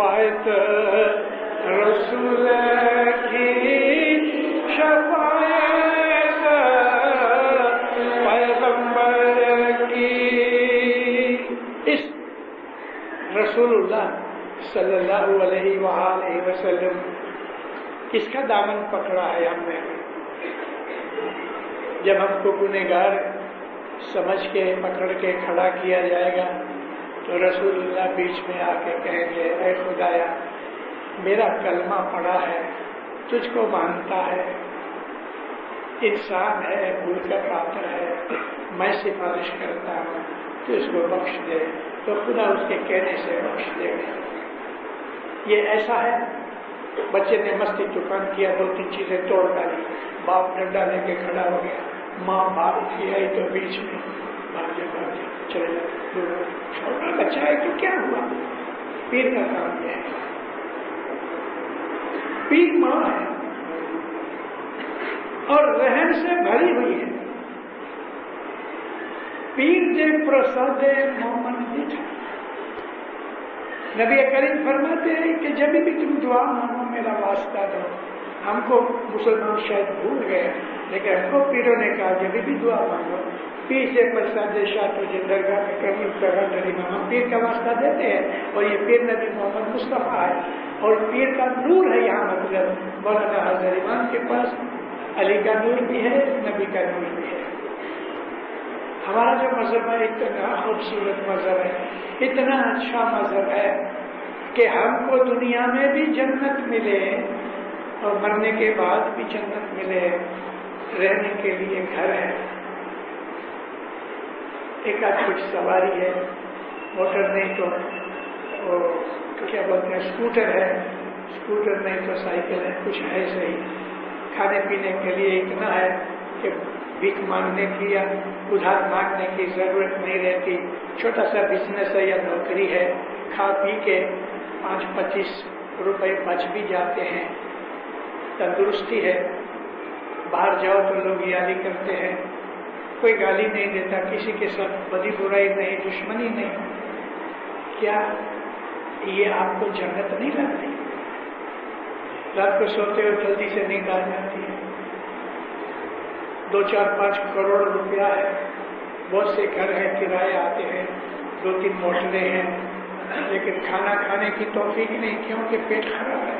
شفاعت رسول کی شفاعت پیغمبر کی. اس رسول اللہ صلی اللہ علیہ وآلہ وسلم اس کا دامن پکڑا ہے ہم نے. جب ہم کو گنہگار سمجھ کے پکڑ کے کھڑا کیا جائے گا تو رسول اللہ بیچ میں آ کے کہیں گے اے خدایا میرا کلمہ پڑا ہے, تجھ کو مانتا ہے, انسان ہے, بھول کا پاتر ہے, میں سفارش کرتا ہوں تو اس کو بخش دے. تو خدا اس کے کہنے سے بخش دے گا. یہ ایسا ہے بچے نے مستی طوفان کیا, 2-3 چیزیں توڑ ڈالی, باپ ڈنڈا لے کے کھڑا ہو گیا, ماں باپ کی آئی تو بیچ میں بھاگ جا چلے جا, چھوٹا بچہ ہے تو کیا ہوا. پیر کا کام یہ ہے, پیر ماں ہے اور رحم سے بھری ہوئی ہے. پیر دے پرساد مومن دیکھا. نبی کریم فرماتے ہیں کہ جب بھی تم دعا مانگو میرا واسطہ دو. ہم کو مسلمان شاید بھول گئے لیکن ہم کو پیروں نے کہا جب بھی دعا مانگو پیر سے پرساد شاہ تو درگاہ میں کبھی ہم پیر کا واسطہ دیتے ہیں. اور یہ پیر نبی محمد مصطفیٰ ہے اور پیر کا نور ہے. یہاں مطلب مولانا حضرت امام کے پاس علی کا نور بھی ہے, نبی کا نور بھی ہے. ہمارا جو مذہب ہے اتنا خوبصورت مذہب ہے, اتنا اچھا مذہب ہے کہ ہم کو دنیا میں بھی جنت ملے اور مرنے کے بعد بھی جنت ملے, رہنے کے لیے گھر ہے. ایک آدھ کچھ سواری ہے, موٹر نہیں تو کیا بولتے ہیں اسکوٹر ہے, اسکوٹر نہیں تو سائیکل ہے, کچھ ہے صحیح. کھانے پینے کے لیے اتنا ہے کہ بھیک مانگنے کی یا ادھار مانگنے کی ضرورت نہیں رہتی. چھوٹا سا بزنس ہے یا نوکری ہے, کھا پی کے 5-25 روپے بچ بھی جاتے ہیں. تندرستی ہے, باہر جاؤ تو لوگ یاری کرتے ہیں, کوئی گالی نہیں دیتا, کسی کے ساتھ بدی برائی نہیں, دشمنی نہیں. کیا یہ آپ کو جنت نہیں لگتی؟ رات کو سوتے ہو جلدی سے نیند آ جاتی ہے. 2-4-5 کروڑ روپیہ ہے, بہت سے گھر ہیں, کرایہ آتے ہیں, 2-3 موٹریں ہیں, لیکن کھانا کھانے کی توفیق نہیں کیونکہ پیٹ خراب ہے,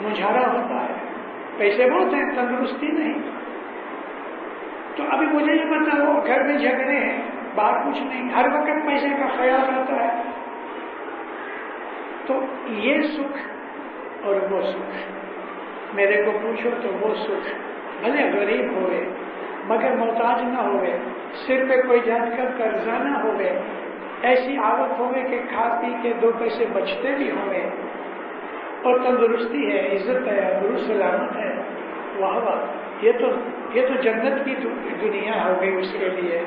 مجھارا ہوتا ہے. پیسے بہت ہیں, تندرستی نہیں. تو ابھی مجھے یہ بتاؤ, گھر میں جھگڑے ہیں, باہر کچھ نہیں, ہر وقت پیسے کا خیال رہتا ہے. تو یہ سکھ اور وہ سکھ میرے کو پوچھو تو وہ سکھ بھلے غریب ہوئے مگر محتاج نہ ہوئے, سر پہ کوئی جات کر قرضہ نہ ہوئے, ایسی عادت ہوئے کہ کھا پی کے 2 پیسے بچتے بھی ہوئے, اور تندرستی ہے, عزت ہے, درو سلامت ہے, واہ واہ, یہ تو جنت کی دنیا ہو گئی اس کے لیے.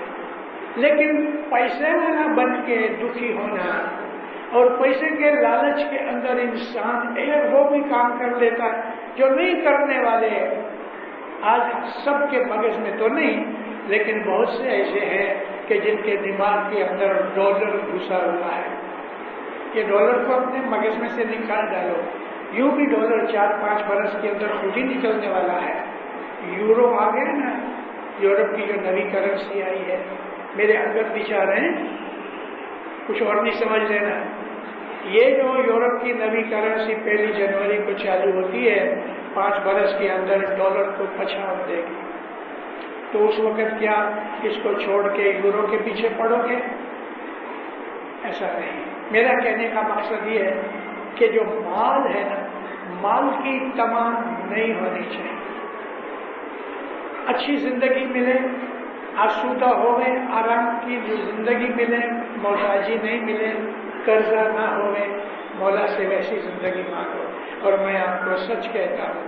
لیکن پیسے والا بن کے دکھی ہونا اور پیسے کے لالچ کے اندر انسان وہ بھی کام کر لیتا ہے جو نہیں کرنے والے. آج سب کے مغز میں تو نہیں لیکن بہت سے ایسے ہیں کہ جن کے دماغ کے اندر ڈالر گھسا ہوا ہے. یہ ڈالر کو اپنے مغز میں سے نکال ڈالو, یوں بھی ڈالر 4-5 برس کے اندر خود ہی نکلنے والا ہے. یورو آ گیا نا, یورپ کی جو نئی کرنسی آئی ہے, میرے اندر بچار ہیں, کچھ اور نہیں سمجھ لینا. یہ جو یورپ کی نئی کرنسی 1 جنوری کو چالو ہوتی ہے, 5 برس کے اندر ڈالر کو پچھاڑ دے گی. تو اس وقت کیا اس کو چھوڑ کے یورو کے پیچھے پڑو گے؟ ایسا نہیں. میرا کہنے کا مقصد یہ ہے کہ جو مال ہے نا, مال کی تمام نہیں ہونی چاہیے. اچھی زندگی ملے, آسودہ ہوئے, آرام کی زندگی ملے, محتاجی نہیں ملے, قرضہ نہ ہوئے, مولا سے ویسی زندگی مانگو. اور میں آپ کو سچ کہتا ہوں,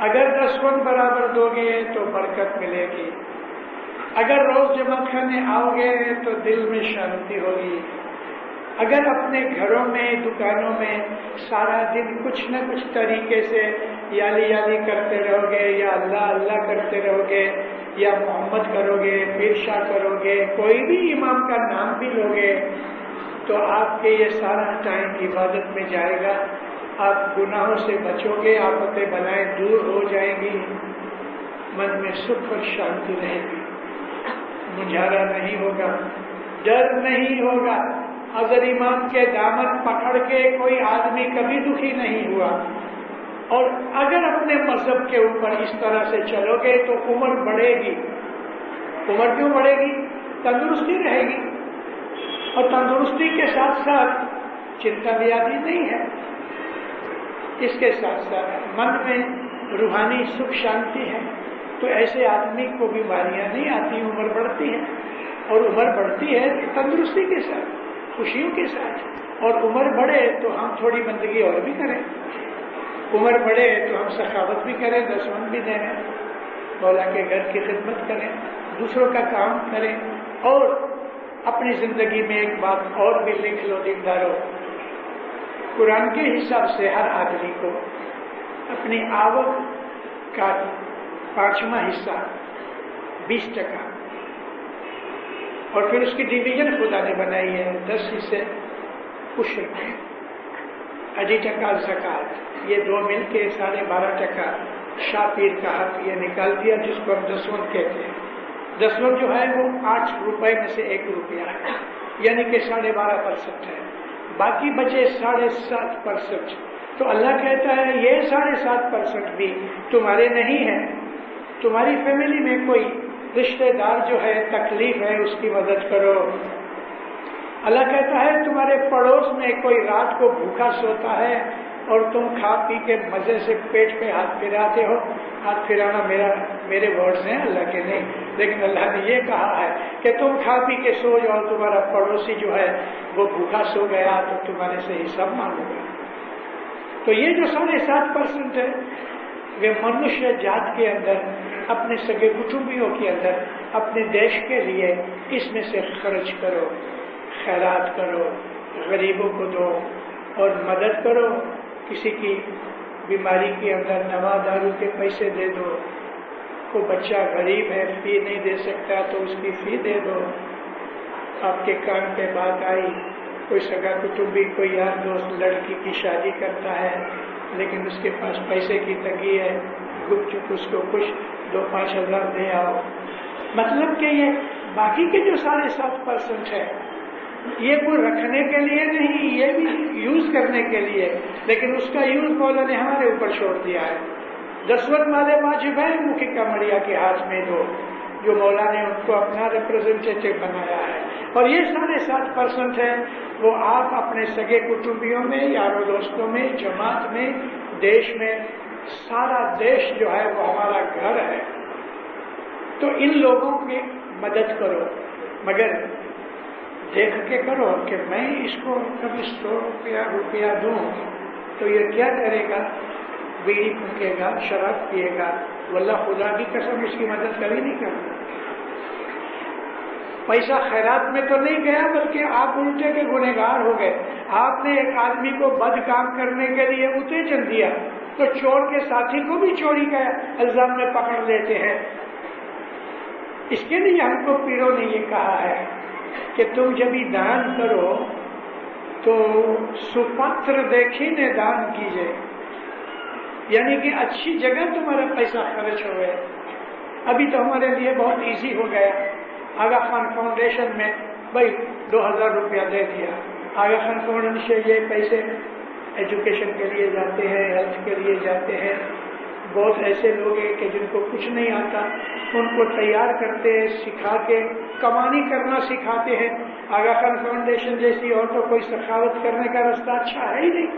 اگر 10 من برابر دو گے تو برکت ملے گی, اگر روز جمع کرنے آؤ گے تو دل میں شانتی ہوگی, اگر اپنے گھروں میں دکانوں میں سارا دن کچھ نہ کچھ طریقے سے یالی کرتے رہو گے, یا اللہ اللہ کرتے رہو گے, یا محمد کرو گے, پیر شاہ کرو گے, کوئی بھی امام کا نام بھی لو گے, تو آپ کے یہ سارا ٹائم عبادت میں جائے گا، آپ گناہوں سے بچو گے، آفتیں بلائیں دور ہو جائیں گی، من میں سکھ اور شانتی رہے گی، مجھارا نہیں ہوگا، ڈر نہیں ہوگا۔ حضرت امام کے دامن پکڑ کے کوئی آدمی کبھی دکھی نہیں ہوا۔ اور اگر اپنے مذہب کے اوپر اس طرح سے چلو گے تو عمر بڑھے گی۔ عمر کیوں بڑھے گی؟ تندرستی رہے گی، اور تندرستی کے ساتھ ساتھ چنتا بیادی نہیں ہے، اس کے ساتھ ساتھ من میں روحانی سکھ شانتی ہے، تو ایسے آدمی کو بیماریاں نہیں آتی، عمر بڑھتی ہے، اور عمر بڑھتی ہے تندرستی کے ساتھ، خوشیوں کے ساتھ۔ اور عمر بڑھے تو ہم تھوڑی بندگی اور بھی کریں، عمر بڑھے تو ہم سخاوت بھی کریں، دسمن بھی دیں، مولا کے گھر کی خدمت کریں، دوسروں کا کام کریں۔ اور اپنی زندگی میں ایک بات اور بھی لکھ لو دیندارو، قرآن کے حساب سے ہر آدمی کو اپنی آوک کا 5واں حصہ 20%، اور پھر اس کی ڈویژن خدا نے بنائی ہے 10 حصے عشر میں، 2.5% زکوٰۃ، یہ دو مل کے 12.5% شاہ پیر کا حق یہ نکال دیا، جس کو ہم دسوند کہتے ہیں۔ دسوند جو ہے وہ 8 روپے میں سے 1 روپیہ ہے، یعنی کہ 12.5% ہے، باقی بچے 7.5%۔ تو اللہ کہتا ہے یہ 7.5% بھی تمہارے نہیں ہے، تمہاری فیملی میں کوئی رشتہ دار جو ہے تکلیف ہے اس کی مدد کرو۔ اللہ کہتا ہے تمہارے پڑوس میں کوئی رات کو بھوکا سوتا ہے اور تم کھا پی کے مزے سے پیٹ پہ ہاتھ پھراتے ہو۔ ہاتھ پھرانا میرے ورڈز ہیں، اللہ کے نہیں، لیکن اللہ نے یہ کہا ہے کہ تم کھا پی کے سو جاؤ، تمہارا پڑوسی جو ہے وہ بھوکا سو گیا تو تمہارے سے حساب مانگو گا۔ تو یہ جو 7.5% ہے وہ منشیہ جات کے اندر، اپنے سگے کٹمبیوں کے اندر، اپنے دیش کے لیے اس میں سے خرچ کرو، خیرات کرو، غریبوں کو دو اور مدد کرو۔ کسی کی بیماری کے اندر دوا دارو کے پیسے دے دو، کوئی بچہ غریب ہے فی نہیں دے سکتا تو اس کی فی دے دو۔ آپ کے کان پہ بات آئی، کوئی سگا کٹمبی، کوئی یار دوست لڑکی کی شادی کرتا ہے لیکن اس کے پاس پیسے کی تنگی ہے، گپ چپ اس کو کچھ 2-5 ہزار دے آؤ۔ مطلب کہ یہ باقی کے جو 7.5% ہے یہ کوئی رکھنے کے لیے نہیں، یہ بھی یوز کرنے کے لیے، لیکن اس کا یوز مولا نے ہمارے اوپر چھوڑ دیا ہے۔ دسوند والے واجب ہیں مکھی کا مڑیا کے ہاتھ میں دو، جو مولا نے ان کو اپنا ریپرزنٹیٹو بنایا ہے۔ اور یہ 7.5% ہے وہ آپ اپنے سگے کٹمبیوں میں، یاروں دوستوں میں، جماعت میں، دیش میں، سارا دیش جو ہے وہ ہمارا گھر ہے، تو ان لوگوں کی مدد کرو، مگر دیکھ کے کرو کہ میں اس کو کبھی 100 روپیہ دوں تو یہ کیا کرے گا، بیڑی پھونکے گا، شراب پیے گا، واللہ خدا کی قسم اس کی مدد کبھی نہیں کرتا۔ پیسہ خیرات میں تو نہیں گیا بلکہ آپ الٹے کے گنہگار ہو گئے۔ آپ نے ایک آدمی کو بد کام کرنے کے لیے اتےجن دیا تو چور کے ساتھی کو بھی چوری کا الزام میں پکڑ لیتے ہیں۔ اس کے لیے ہم کو پیروں نے یہ کہا ہے کہ تم جب ہی دان کرو تو سپاتر دیکھینے دان کیجئے، یعنی کہ اچھی جگہ تمہارا پیسہ خرچ ہو گئے۔ ابھی تو ہمارے لیے بہت ایزی ہو گیا، آغا خان فاؤنڈیشن میں بھائی 2000 روپیہ دے دیا، آغا خان فاؤنڈیشن سے یہ پیسے ایجوکیشن کے لیے جاتے ہیں، ہیلتھ کے لیے جاتے ہیں۔ بہت ایسے لوگ ہیں کہ جن کو کچھ نہیں آتا، ان کو تیار کرتے ہیں، سکھا کے کمانی کرنا سکھاتے ہیں۔ آغا خان فاؤنڈیشن جیسی اور تو کوئی سخاوت کرنے کا راستہ اچھا ہے ہی نہیں۔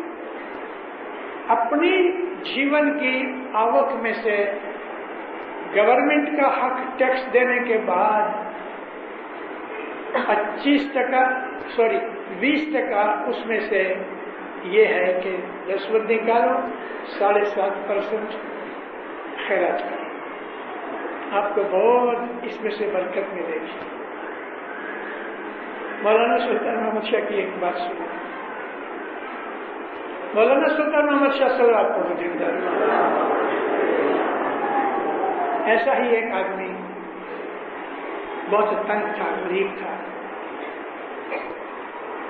اپنی جیون کی آوک میں سے گورنمنٹ کا حق ٹیکس دینے کے بعد 20% اس میں سے یہ ہے کہ دسوند نکالو، 7.5% خیرات کرو، آپ کو بہت اس میں سے برکت ملے گی۔ مولانا سلطان محمد شاہ کی ایک بات سنو، مولانا سلطان محمد شاہ صلی اللہ علیہ وسلم، ایسا ہی ایک آدمی بہت تنگ تھا، غریب تھا،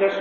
10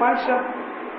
5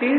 3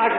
8